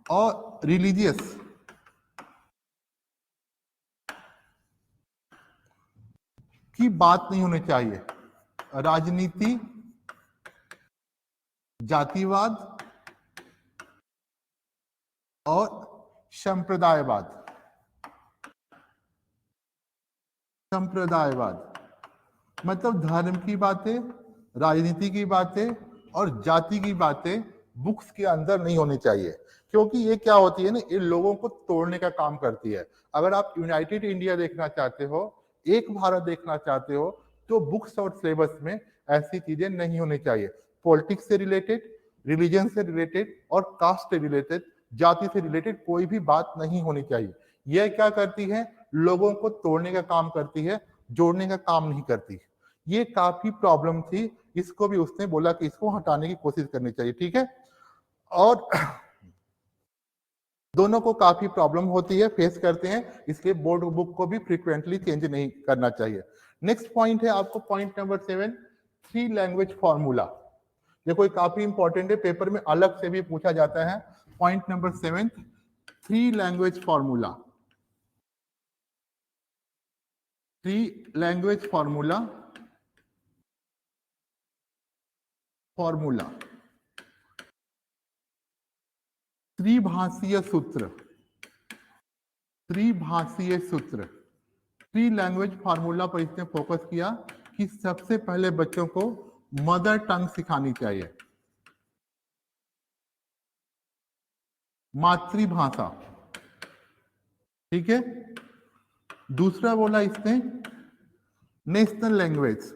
और रिलीजियस की बात नहीं होनी चाहिए। राजनीति, जातिवाद और संप्रदायवाद मतलब धर्म की बातें, राजनीति की बातें और जाति की बातें बुक्स के अंदर नहीं होनी चाहिए, क्योंकि ये क्या होती है ना, ये लोगों को तोड़ने का काम करती है। अगर आप यूनाइटेड इंडिया देखना चाहते हो, एक भारत देखना चाहते हो, तो बुक्स और सिलेबस में ऐसी चीजें नहीं होनी चाहिए। पॉलिटिक्स से रिलेटेड, रिलीजन से रिलेटेड और कास्ट से रिलेटेड, जाति से रिलेटेड कोई भी बात नहीं होनी चाहिए। यह क्या करती है, लोगों को तोड़ने का काम करती है, जोड़ने का काम नहीं करती। ये काफी प्रॉब्लम थी, इसको भी उसने बोला कि इसको हटाने की कोशिश करनी चाहिए, ठीक है। और दोनों को काफी प्रॉब्लम होती है, फेस करते हैं, इसलिए बोर्ड बुक को भी फ्रीक्वेंटली चेंज नहीं करना चाहिए। नेक्स्ट पॉइंट है आपको पॉइंट नंबर 7, 3 लैंग्वेज फॉर्मूला। ये कोई काफी इंपॉर्टेंट है, पेपर में अलग से भी पूछा जाता है। Point number 7, 3 language formula. 3 language formula त्रिभाषीय सूत्र, थ्री लैंग्वेज फार्मूला पर इसने फोकस किया कि सबसे पहले बच्चों को मदर टंग सिखानी चाहिए, मातृभाषा, ठीक है। दूसरा बोला इसने नेशनल लैंग्वेज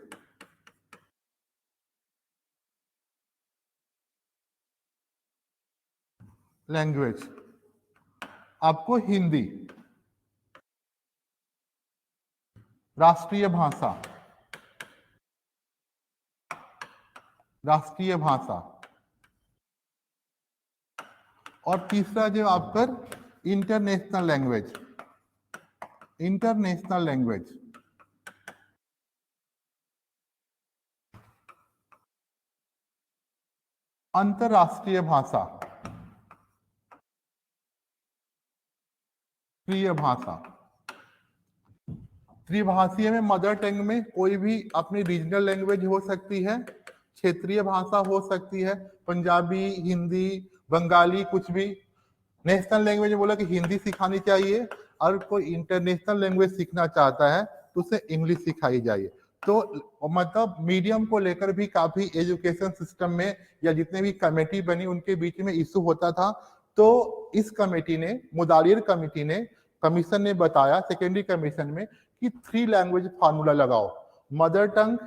आपको हिंदी, राष्ट्रीय भाषा। और तीसरा जो आपका इंटरनेशनल लैंग्वेज, अंतरराष्ट्रीय भाषा, प्रिय भाषा। त्रिभाषीय में मदर टंग में कोई भी अपनी रीजनल लैंग्वेज हो सकती है, क्षेत्रीय भाषा हो सकती है, पंजाबी, हिंदी, बंगाली, कुछ भी। नेशनल लैंग्वेज बोला कि हिंदी सिखानी चाहिए, और कोई इंटरनेशनल लैंग्वेज सीखना चाहता है तो उसे इंग्लिश सिखाई जाए। तो मतलब मीडियम को लेकर भी काफी एजुकेशन सिस्टम में या जितने भी कमेटी बनी उनके बीच में इशू होता था। तो इस कमेटी ने, मुदालिर कमेटी ने, कमीशन ने बताया सेकेंडरी कमीशन में कि 3 लैंग्वेज फार्मूला लगाओ। मदर टंग,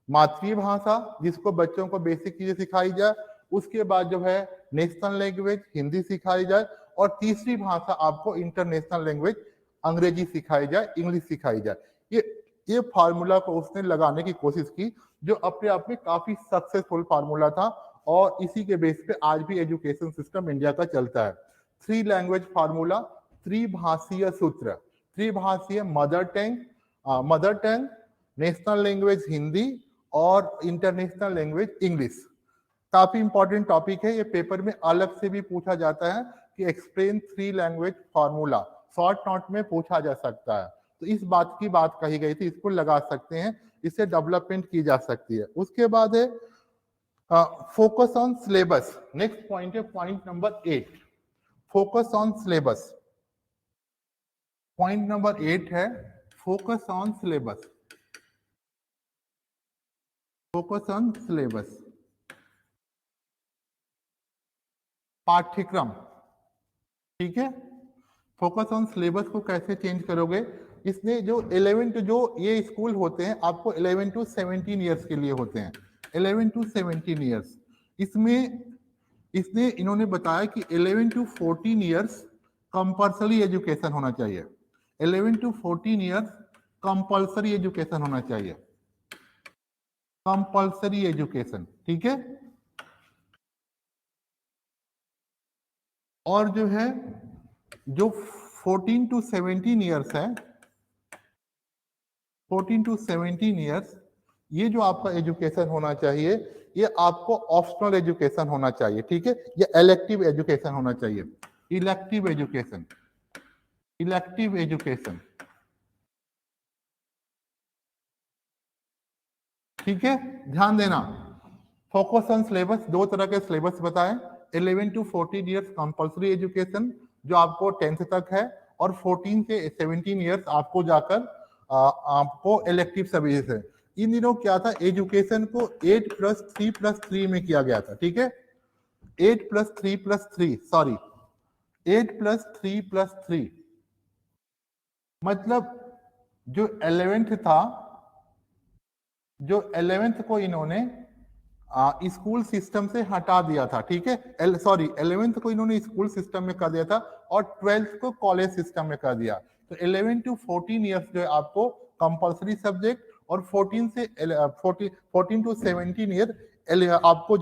मातृभाषा जिसको बच्चों को बेसिक चीजें सिखाई जाए, उसके बाद जो है नेशनल लैंग्वेज हिंदी सिखाई जाए, और तीसरी भाषा आपको इंटरनेशनल लैंग्वेज अंग्रेजी सिखाई जाए, इंग्लिश सिखाई जाए। ये फार्मूला को उसने लगाने की कोशिश की, जो अपने आप में काफी सक्सेसफुल फार्मूला था, और इसी के बेस पे आज भी एजुकेशन सिस्टम इंडिया का चलता है। 3 लैंग्वेज फार्मूला, त्रिभाषीय सूत्र, त्रिभाषीय mother tongue, national language Hindi और इंटरनेशनल लैंग्वेज इंग्लिश। काफी इंपॉर्टेंट टॉपिक है, ये पेपर में अलग से भी पूछा जाता है कि explain 3 language formula, short note में पूछा जा सकता है। तो इस बात की बात कही गई थी, इसको लगा सकते हैं, इससे डेवलपमेंट की जा सकती है। उसके बाद है focus on syllabus. Next point है point number 8, focus on syllabus. Point number 8 है फोकस ऑन सिलेबस, पाठ्यक्रम, ठीक है। फोकस ऑन सिलेबस को कैसे चेंज करोगे, इसने जो 11 टू, जो ये स्कूल होते हैं आपको 11 टू 17 ईयर्स के लिए होते हैं, 11 टू 17 ईयर्स। इसमें इसने इन्होंने बताया कि 11 टू 14 ईयर्स कंपल्सरी एजुकेशन होना चाहिए, 11 टू 14 ईयर्स कंपल्सरी एजुकेशन होना चाहिए, कंपल्सरी एजुकेशन, ठीक है। और जो है जो 14 टू 17 ईयर्स है, 14 to 17 ईयर्स, ये जो आपका एजुकेशन होना चाहिए, ये आपको ऑप्शनल एजुकेशन होना चाहिए, ठीक है, ये इलेक्टिव एजुकेशन होना चाहिए। इलेक्टिव एजुकेशन, इलेक्टिव एजुकेशन, ठीक है, ध्यान देना। फोकस ऑन सिलेबस, दो तरह के सिलेबस बताएं, 11 to 14 ईयर्स कंपल्सरी एजुकेशन जो आपको 10th तक है, और 14 से 17 ईयर्स आपको जाकर आपको इलेक्टिव सर्विसेज है। इन दिनों क्या था, एजुकेशन को 8+3+3 में किया गया था, ठीक है, 8+3+3, सॉरी 8+3+3, मतलब जो 11th था, जो 11th को इन्होंने स्कूल सिस्टम से हटा दिया था, ठीक है, सॉरी 11th को इन्होंने स्कूल सिस्टम में कर दिया था और 12th को कॉलेज सिस्टम में कर दिया। तो 11 to 14 ईयर्स जो है आपको कंपलसरी सब्जेक्ट, और 14 से 14 to 17 ईयर आपको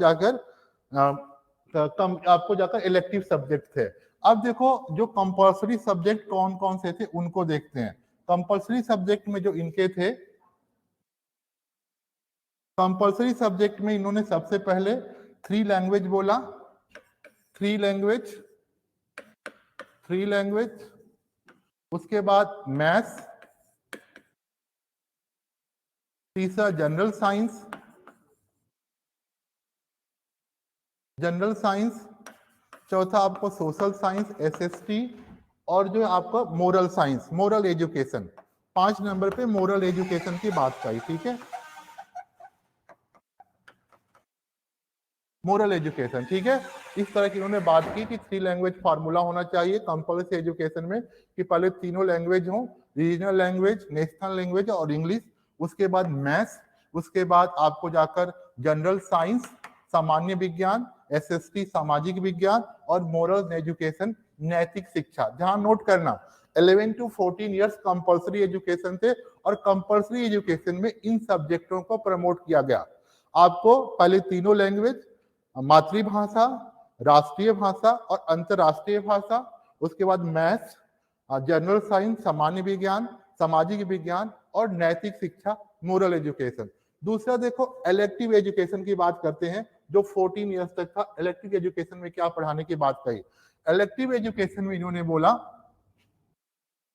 जाकर इलेक्टिव सब्जेक्ट थे। अब देखो जो कंपलसरी सब्जेक्ट कौन कौन से थे उनको देखते हैं। कंपलसरी सब्जेक्ट में जो इनके थे, कंपलसरी सब्जेक्ट में इन्होंने सबसे पहले 3 लैंग्वेज बोला, 3 लैंग्वेज, उसके बाद मैथ्स, तीसरा जनरल साइंस, चौथा आपको सोशल साइंस SST, और जो आपका moral science, moral education, 5 number पे मोरल एजुकेशन की बात कही, ठीक है, मोरल एजुकेशन, ठीक है। इस तरह की उन्होंने बात की कि 3 लैंग्वेज फार्मूला होना चाहिए कंपल्सरी एजुकेशन में, कि पहले तीनों लैंग्वेज हो, रीजनल लैंग्वेज, नेशनल लैंग्वेज और इंग्लिश, उसके बाद मैथ्स, उसके बाद आपको जाकर जनरल साइंस, सामान्य विज्ञान, SST सामाजिक विज्ञान, और मोरल एजुकेशन नैतिक शिक्षा। ध्यान नोट करना, 11 to 14 ईयर्स कंपल्सरी एजुकेशन थे, और कंपल्सरी एजुकेशन में इन सब्जेक्टों को प्रमोट किया गया। आपको पहले तीनों लैंग्वेज, मातृभाषा, राष्ट्रीय भाषा और अंतरराष्ट्रीय भाषा, उसके बाद मैथ्स, जनरल साइंस, सामान्य विज्ञान, सामाजिक विज्ञान और नैतिक शिक्षा, मोरल एजुकेशन। दूसरा देखो इलेक्टिव एजुकेशन की बात करते हैं, जो 14 ईयर्स तक था। इलेक्टिव एजुकेशन में क्या पढ़ाने की बात कही, इलेक्टिव एजुकेशन में इन्होंने बोला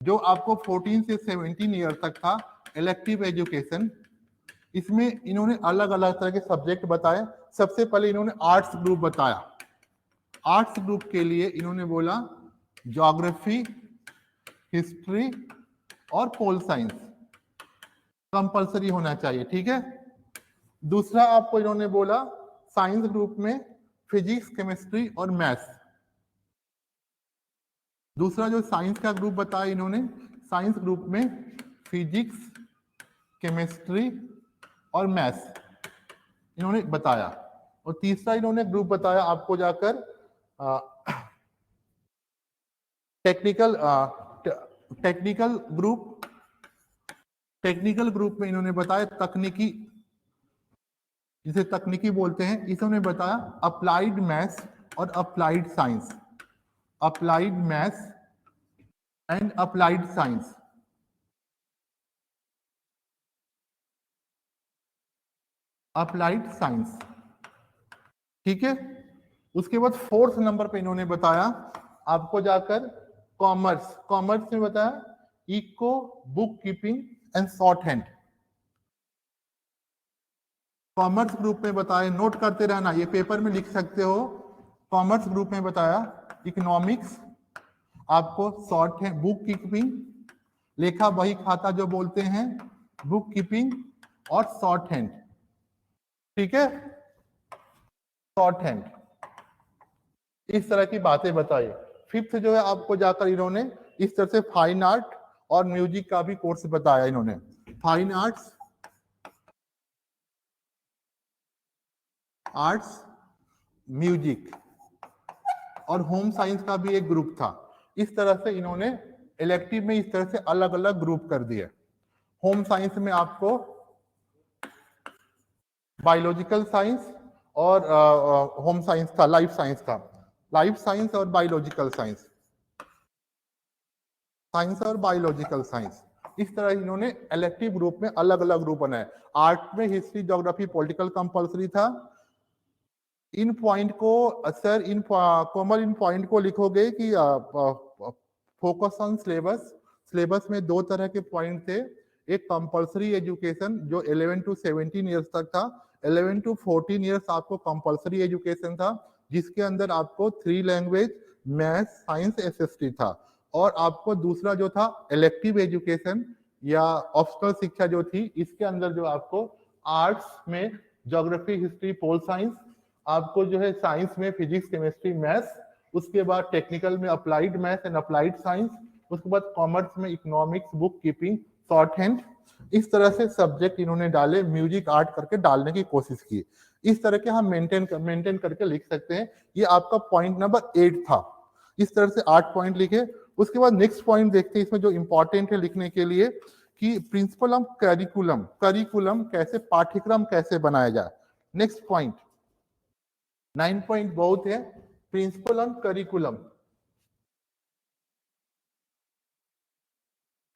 जो आपको 14 से 17 ईयर तक था इलेक्टिव एजुकेशन, इसमें इन्होंने अलग अलग तरह के सब्जेक्ट बताए। सबसे पहले इन्होंने आर्ट्स ग्रुप बताया। आर्ट्स ग्रुप के लिए इन्होंने बोला ज्योग्राफी, हिस्ट्री और पोल साइंस कंपलसरी होना चाहिए, ठीक है। दूसरा आपको इन्होंने बोला साइंस ग्रुप में फिजिक्स, केमिस्ट्री और मैथ्स। दूसरा जो साइंस का ग्रुप बताया इन्होंने, साइंस ग्रुप में फिजिक्स, केमिस्ट्री और मैथ्स इन्होंने बताया। और तीसरा इन्होंने ग्रुप बताया आपको जाकर टेक्निकल ग्रुप में इन्होंने बताया तकनीकी, जिसे तकनीकी बोलते हैं, इन्होंने बताया अप्लाइड मैथ्स और applied science, applied maths and applied science. Applied science, ठीक है। उसके बाद 4th नंबर पे इन्होंने बताया आपको जाकर कॉमर्स। कॉमर्स में बताया eco, bookkeeping and shorthand. Commerce group में बताया, नोट करते रहना, ये पेपर में लिख सकते हो। कॉमर्स ग्रुप में बताया इकोनॉमिक्स, आपको शॉर्ट हैंड, बुक कीपिंग, लेखा बही खाता जो बोलते हैं, बुक कीपिंग और शॉर्ट हैंड, ठीक है, शॉर्ट हैंड, इस तरह की बातें बताई। 5th जो है आपको जाकर इन्होंने इस तरह से फाइन आर्ट और म्यूजिक का भी कोर्स बताया इन्होंने। फाइन आर्ट्स, म्यूजिक और होम साइंस का भी एक ग्रुप था। इस तरह से इन्होंने इलेक्टिव में इस तरह से अलग अलग ग्रुप कर दिए। होम साइंस में आपको बायोलॉजिकल साइंस और होम साइंस था, लाइफ साइंस था, लाइफ साइंस और बायोलॉजिकल साइंस, साइंस और बायोलॉजिकल साइंस। इस तरह इन्होंने इलेक्टिव ग्रुप में अलग अलग ग्रुप बनाए। आर्ट में हिस्ट्री, ज्योग्राफी, पॉलिटिकल कंपलसरी था। इन पॉइंट को सर, इन कोमल इन पॉइंट को लिखोगे कि फोकस ऑन सिलेबस। सिलेबस में दो तरह के पॉइंट थे, एक कंपलसरी एजुकेशन जो 11 टू 17 ईयर्स तक था। 11 टू 14 ईयर्स आपको कंपलसरी एजुकेशन था, जिसके अंदर आपको 3 लैंग्वेज, मैथ, साइंस, एसएसटी था। और आपको दूसरा जो था इलेक्टिव एजुकेशन या ऑप्शनल शिक्षा जो थी, इसके अंदर जो आपको आर्ट्स में ज्योग्राफी, हिस्ट्री, पोल साइंस, आपको जो है साइंस में फिजिक्स, केमिस्ट्री, मैथ्स, उसके बाद टेक्निकल में applied maths and applied science, उसके बाद कॉमर्स में economics, book keeping, short hand. इस तरह से सब्जेक्ट इन्होंने डाले, म्यूजिक, आर्ट करके डालने की कोशिश की। इस तरह के हम मेंटेन करके लिख सकते हैं। ये आपका पॉइंट नंबर 8 था। इस तरह से 8 पॉइंट लिखे। उसके बाद नेक्स्ट पॉइंट देखते हैं इसमें जो इंपॉर्टेंट है लिखने के लिए, कि प्रिंसिपल ऑफ करिकुलम, करिकुलम कैसे, पाठ्यक्रम कैसे बनाया जाए। नेक्स्ट पॉइंट 9 पॉइंट बहुत है, principal on curriculum,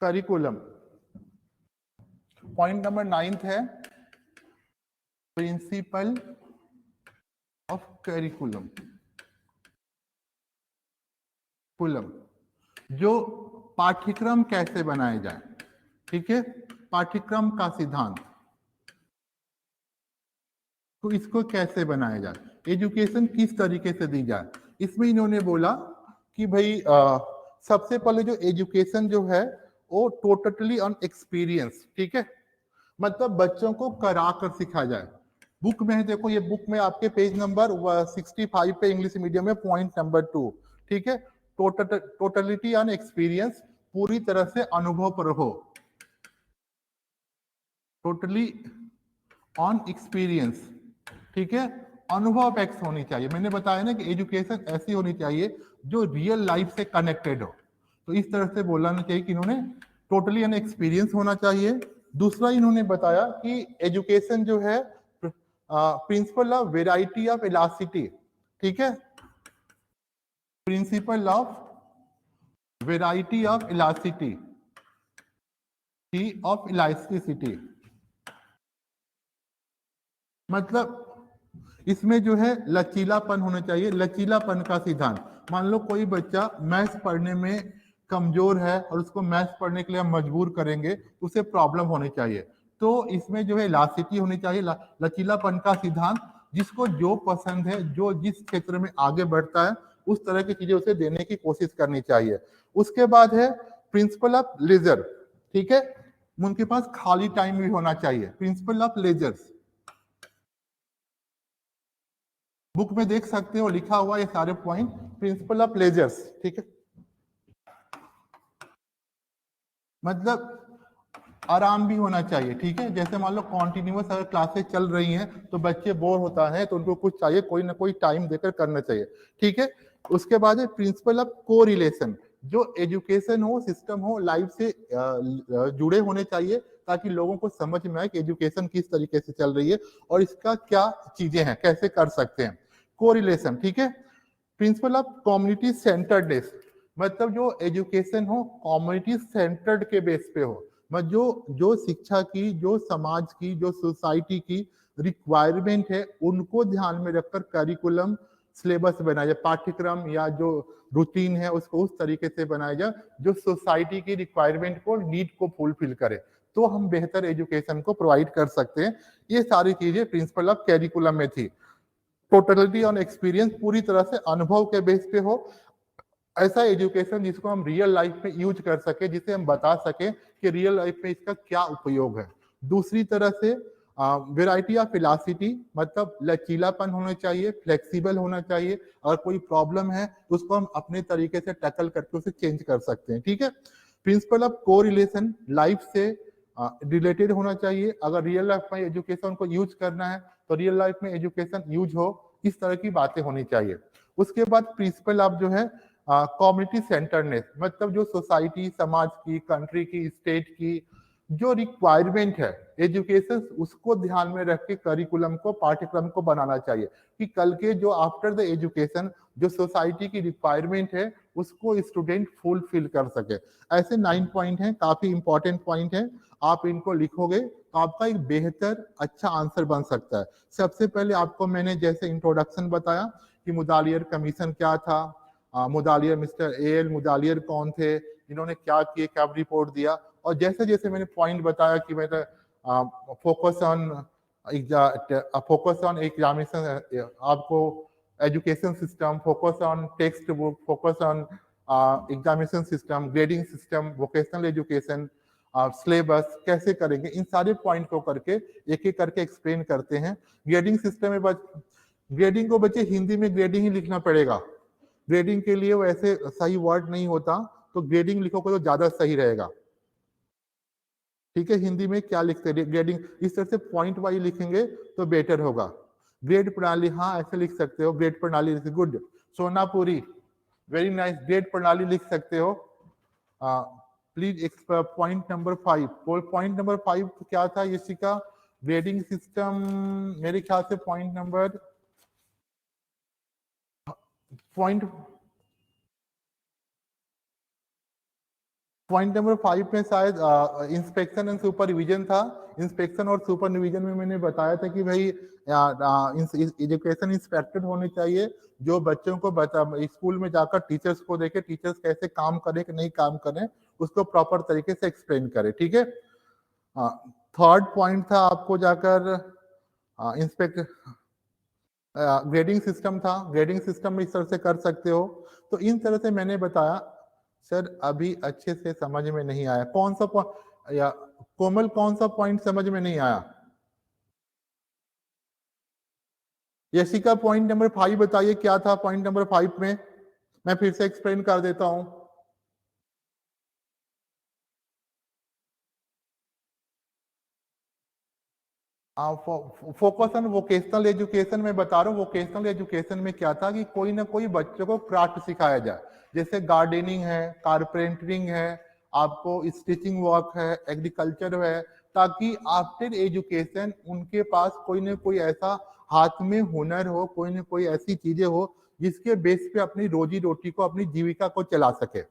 curriculum. Point number 9 है प्रिंसिपल ऑफ करिकुलम, कुलम, जो पाठ्यक्रम कैसे बनाए जाए। ठीक है, पाठ्यक्रम का सिद्धांत, तो इसको कैसे बनाया जाए, एजुकेशन किस तरीके से दी जाए। इसमें इन्होंने बोला कि भाई सबसे पहले जो एजुकेशन जो है वो टोटली ऑन एक्सपीरियंस। ठीक है, मतलब बच्चों को करा कर सिखाया जाए। बुक में है, देखो ये बुक में आपके पेज नंबर 65 पे इंग्लिश मीडियम में पॉइंट नंबर 2। ठीक है, टोटलिटी ऑन एक्सपीरियंस, पूरी तरह से अनुभव पर हो, टोटली ऑन एक्सपीरियंस। ठीक है, अनुभव बेस्ड होनी चाहिए। मैंने बताया ना कि एजुकेशन ऐसी होनी चाहिए जो रियल लाइफ से कनेक्टेड हो, तो इस तरह से बोलना चाहिए कि इन्होंने टोटली एन एक्सपीरियंस होना चाहिए। दूसरा इन्होंने बताया कि एजुकेशन जो है principle of variety of elasticity. ठीक है, principle of variety of elasticity, of elasticity, मतलब इसमें जो है लचीलापन होना चाहिए, लचीलापन का सिद्धांत। मान लो कोई बच्चा मैथ्स पढ़ने में कमजोर है और उसको मैथ्स पढ़ने के लिए हम मजबूर करेंगे, उसे प्रॉब्लम होनी चाहिए। तो इसमें जो है इलास्टिसिटी होनी चाहिए, लचीलापन का सिद्धांत। जिसको जो पसंद है, जो जिस क्षेत्र में आगे बढ़ता है, उस तरह की चीजें उसे देने की कोशिश करनी चाहिए। उसके बाद है प्रिंसिपल ऑफ लेजर। ठीक है, उनके पास खाली टाइम भी होना चाहिए, प्रिंसिपल ऑफ लेजर्स। बुक में देख सकते हो लिखा हुआ ये सारे पॉइंट, प्रिंसिपल ऑफ लेजर्स। ठीक है, मतलब आराम भी होना चाहिए। ठीक है, जैसे मान लो कॉन्टिन्यूअस अगर क्लासेस चल रही हैं तो बच्चे बोर होता है, तो उनको कुछ चाहिए, कोई ना कोई टाइम देकर करना चाहिए। ठीक है, उसके बाद है प्रिंसिपल ऑफ को रिलेशन, जो एजुकेशन हो, सिस्टम हो, लाइफ से जुड़े होने चाहिए, ताकि लोगों को समझ में आए कि एजुकेशन किस तरीके से चल रही है और इसका क्या चीजें हैं, कैसे कर सकते हैं। को रिलेशन। ठीक है, प्रिंसिपल ऑफ कम्युनिटी सेंटर्डनेस, मतलब जो एजुकेशन हो कम्युनिटी सेंटर्ड के बेस पे हो, मतलब जो शिक्षा की, जो समाज की, जो सोसाइटी की रिक्वायरमेंट है, उनको ध्यान में रखकर करिकुलम, सिलेबस बनाया जाए, पाठ्यक्रम या जो रूटीन है उसको उस तरीके से बनाया जाए जो सोसाइटी की रिक्वायरमेंट को, नीड को फुलफिल करे, तो हम बेहतर एजुकेशन को प्रोवाइड कर सकते हैं। ये सारी चीजें प्रिंसिपल ऑफ करिकुलम में थी। टोटलिटी ऑन एक्सपीरियंस, पूरी तरह से अनुभव के बेस पे हो, ऐसा एजुकेशन जिसको हम रियल लाइफ में यूज कर सके, जिसे हम बता सके कि रियल लाइफ में इसका क्या उपयोग है। दूसरी तरह से वेराइटी ऑफ फिलॉसफी, मतलब लचीलापन होना चाहिए, फ्लेक्सिबल होना चाहिए, अगर कोई प्रॉब्लम है उसको हम अपने तरीके से टैकल करके उसे चेंज कर सकते हैं। ठीक है, प्रिंसिपल ऑफ को रिलेशन, लाइफ से रिलेटेड होना चाहिए। अगर रियल लाइफ में एजुकेशन को यूज करना है तो रियल लाइफ में एजुकेशन यूज हो, इस तरह की बातें होनी चाहिए। उसके बाद प्रिंसिपल ऑफ जो है कम्युनिटी सेंटरनेस, मतलब जो सोसाइटी, समाज की, कंट्री की, स्टेट की जो रिक्वायरमेंट है एजुकेशन, उसको ध्यान में रख के करिकुलम को, पाठ्यक्रम को बनाना चाहिए कि कल के जो आफ्टर द एजुकेशन जो सोसाइटी की रिक्वायरमेंट है उसको स्टूडेंट फुलफिल कर सके। ऐसे 9 पॉइंट हैं, काफी इंपॉर्टेंट पॉइंट हैं। आप इनको लिखोगे तो आपका एक बेहतर अच्छा आंसर बन सकता है। सबसे पहले आपको मैंने जैसे इंट्रोडक्शन बताया कि मुदालियर कमीशन क्या था, मुदालियर मिस्टर एल मुदालियर कौन थे, इन्होंने क्या किए, क्या रिपोर्ट दिया, और जैसे जैसे मैंने पॉइंट बताया कि मैं फोकस ऑन एग्जामिनेशन, आपको education system, focus on text book, focus on examination system, grading system, vocational education, syllabus कैसे करेंगे, इन सारे पॉइंट को करके एक एक करके एक्सप्लेन करते हैं। ग्रेडिंग सिस्टम में ग्रेडिंग को बच्चे हिंदी में ग्रेडिंग ही लिखना पड़ेगा, ग्रेडिंग के लिए वैसे सही वर्ड नहीं होता, तो ग्रेडिंग लिखोगे तो ज्यादा सही रहेगा। ठीक है, हिंदी में क्या लिखते हैं ग्रेडिंग, इस तरह से पॉइंट वाइज लिखेंगे तो बेटर होगा। ग्रेड प्रणाली, हाँ ऐसे लिख सकते हो, ग्रेड प्रणाली, good. Sonapuri, very nice, grade प्रणाली लिख सकते हो। Please point number 5, point number 5 क्या था इसी का, ग्रेडिंग सिस्टम, मेरे ख्याल से पॉइंट नंबर पॉइंट नंबर 5 में शायद इंस्पेक्शन एंड सुपरविजन था। इंस्पेक्शन और सुपरविजन में मैंने बताया था कि भाई एजुकेशन इंस्पेक्टर होने चाहिए, जो बच्चों को स्कूल में जाकर टीचर्स को देखे, टीचर्स कैसे काम करें कि नहीं काम करें, उसको प्रॉपर तरीके से एक्सप्लेन करे। ठीक है, थर्ड पॉइंट था आपको जाकर इंस्पेक्ट ग्रेडिंग सिस्टम था, ग्रेडिंग सिस्टम में इस तरह से कर सकते हो। तो इन तरह से मैंने बताया। सर अभी अच्छे से समझ में नहीं आया, कौन सा या कोमल कौन सा पॉइंट समझ में नहीं आया? यशिका पॉइंट नंबर 5 बताइए क्या था पॉइंट नंबर 5 में, मैं फिर से एक्सप्लेन कर देता हूं। फोकस ऑन वोकेशनल एजुकेशन में बता रहा हूँ। वोकेशनल एजुकेशन में क्या था कि कोई ना कोई बच्चों को क्राफ्ट सिखाया जाए, जैसे गार्डनिंग है, कारपेंटरिंग है, आपको स्टिचिंग वर्क है, एग्रीकल्चर है, ताकि आफ्टर एजुकेशन उनके पास कोई ना कोई ऐसा हाथ में हुनर हो, कोई ना कोई ऐसी चीजें हो जिसके बेस पे अपनी रोजी रोटी को, अपनी जीविका को चला सके।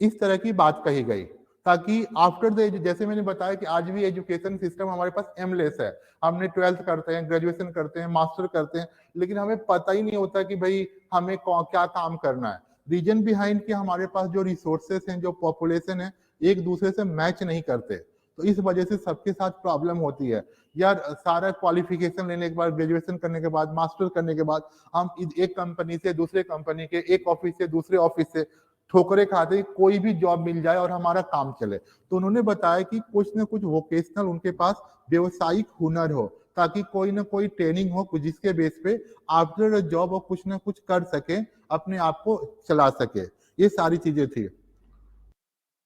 इस तरह की बात कही गई, ताकि आफ्टर द जैसे मैंने बताया कि आज भी एजुकेशन सिस्टम हमारे पास एमलेस है। हमने 12th करते हैं, ग्रेजुएशन करते हैं, मास्टर करते हैं, लेकिन हमें पता ही नहीं होता कि भाई हमें क्या काम करना है। रीजन बिहाइंड कि हमारे पास जो रिसोर्सेस हैं, जो पॉपुलेशन है, एक दूसरे से मैच नहीं करते, तो इस वजह से सबके साथ प्रॉब्लम होती है। यार सारा क्वालिफिकेशन लेने के बाद, ग्रेजुएशन करने के बाद, मास्टर करने के बाद, हम एक कंपनी से दूसरे कंपनी के, एक ऑफिस से दूसरे ऑफिस से ठोकरे खाते, कोई भी जॉब मिल जाए और हमारा काम चले। तो उन्होंने बताया कि कुछ ना कुछ वोकेशनल उनके पास व्यवसायिक हुनर हो, ताकि कोई ना कोई ट्रेनिंग हो जिसके बेस पे आफ्टर जॉब वो कुछ ना कुछ कर सके, अपने आप को चला सके। ये सारी चीजें थी।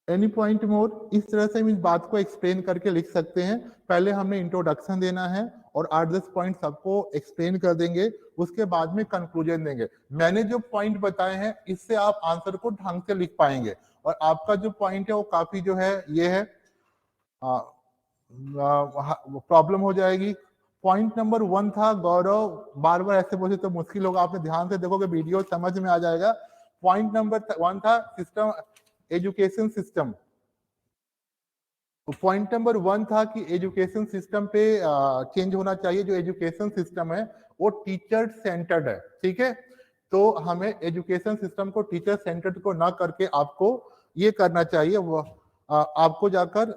एनी पॉइंट मोर, इस तरह से हम इस बात को एक्सप्लेन करके लिख सकते हैं। पहले हमें इंट्रोडक्शन देना है और 8-10 पॉइंट सबको एक्सप्लेन कर देंगे, उसके बाद में कंक्लूजन देंगे। मैंने जो पॉइंट बताए हैं इससे आप आंसर को ढंग से लिख पाएंगे, और आपका जो पॉइंट है वो काफी जो है ये है प्रॉब्लम हो जाएगी। पॉइंट नंबर 1 था गौरव, बार बार ऐसे बोले तो मुश्किल होगा, आपने ध्यान से देखोगे वीडियो समझ में आ जाएगा। पॉइंट नंबर 1 था system, education system. Point number 1 था कि एजुकेशन सिस्टम पे चेंज होना चाहिए। जो एजुकेशन सिस्टम है वो टीचर सेंटर्ड है। ठीक है, तो हमें एजुकेशन सिस्टम को टीचर सेंटर्ड को ना करके आपको ये करना चाहिए, वो आपको जाकर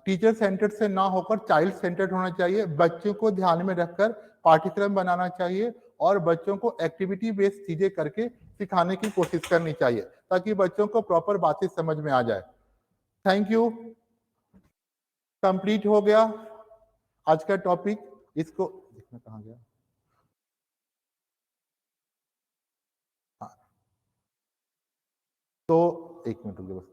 टीचर सेंटर्ड से ना होकर चाइल्ड सेंटर्ड होना चाहिए। बच्चों को ध्यान में रखकर पाठ्यक्रम बनाना चाहिए और बच्चों को एक्टिविटी बेस्ड चीजें करके सिखाने की कोशिश करनी चाहिए, ताकि बच्चों को प्रॉपर बातें समझ में आ जाए। थैंक यू, कंप्लीट हो गया आज का टॉपिक। इसको कहाँ गया, तो एक मिनट रुकिए बस।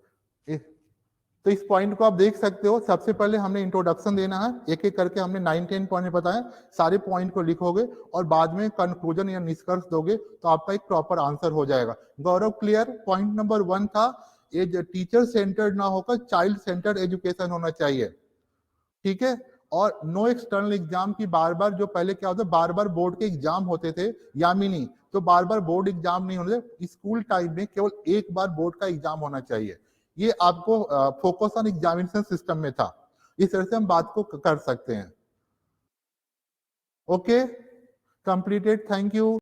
तो इस पॉइंट को आप देख सकते हो। सबसे पहले हमने इंट्रोडक्शन देना है, एक एक करके हमने 9-10 पॉइंट बताए, सारे पॉइंट को लिखोगे और बाद में कंक्लूजन या निष्कर्ष दोगे तो आपका एक प्रॉपर आंसर हो जाएगा। गौरव क्लियर? पॉइंट नंबर 1 था ये टीचर सेंटर्ड ना होकर चाइल्ड सेंटर्ड एजुकेशन होना चाहिए, ठीक है। और नो एक्सटर्नल एग्जाम की बार बार, जो पहले क्या होता है बार बार बोर्ड के एग्जाम होते थे यामिनी, तो बार बार बोर्ड एग्जाम नहीं होने, स्कूल टाइम में केवल एक बार बोर्ड का एग्जाम होना चाहिए। ये आपको फोकस ऑन एग्जामिनेशन सिस्टम में था, इस तरह से हम बात को कर सकते हैं। Okay, completed, thank you.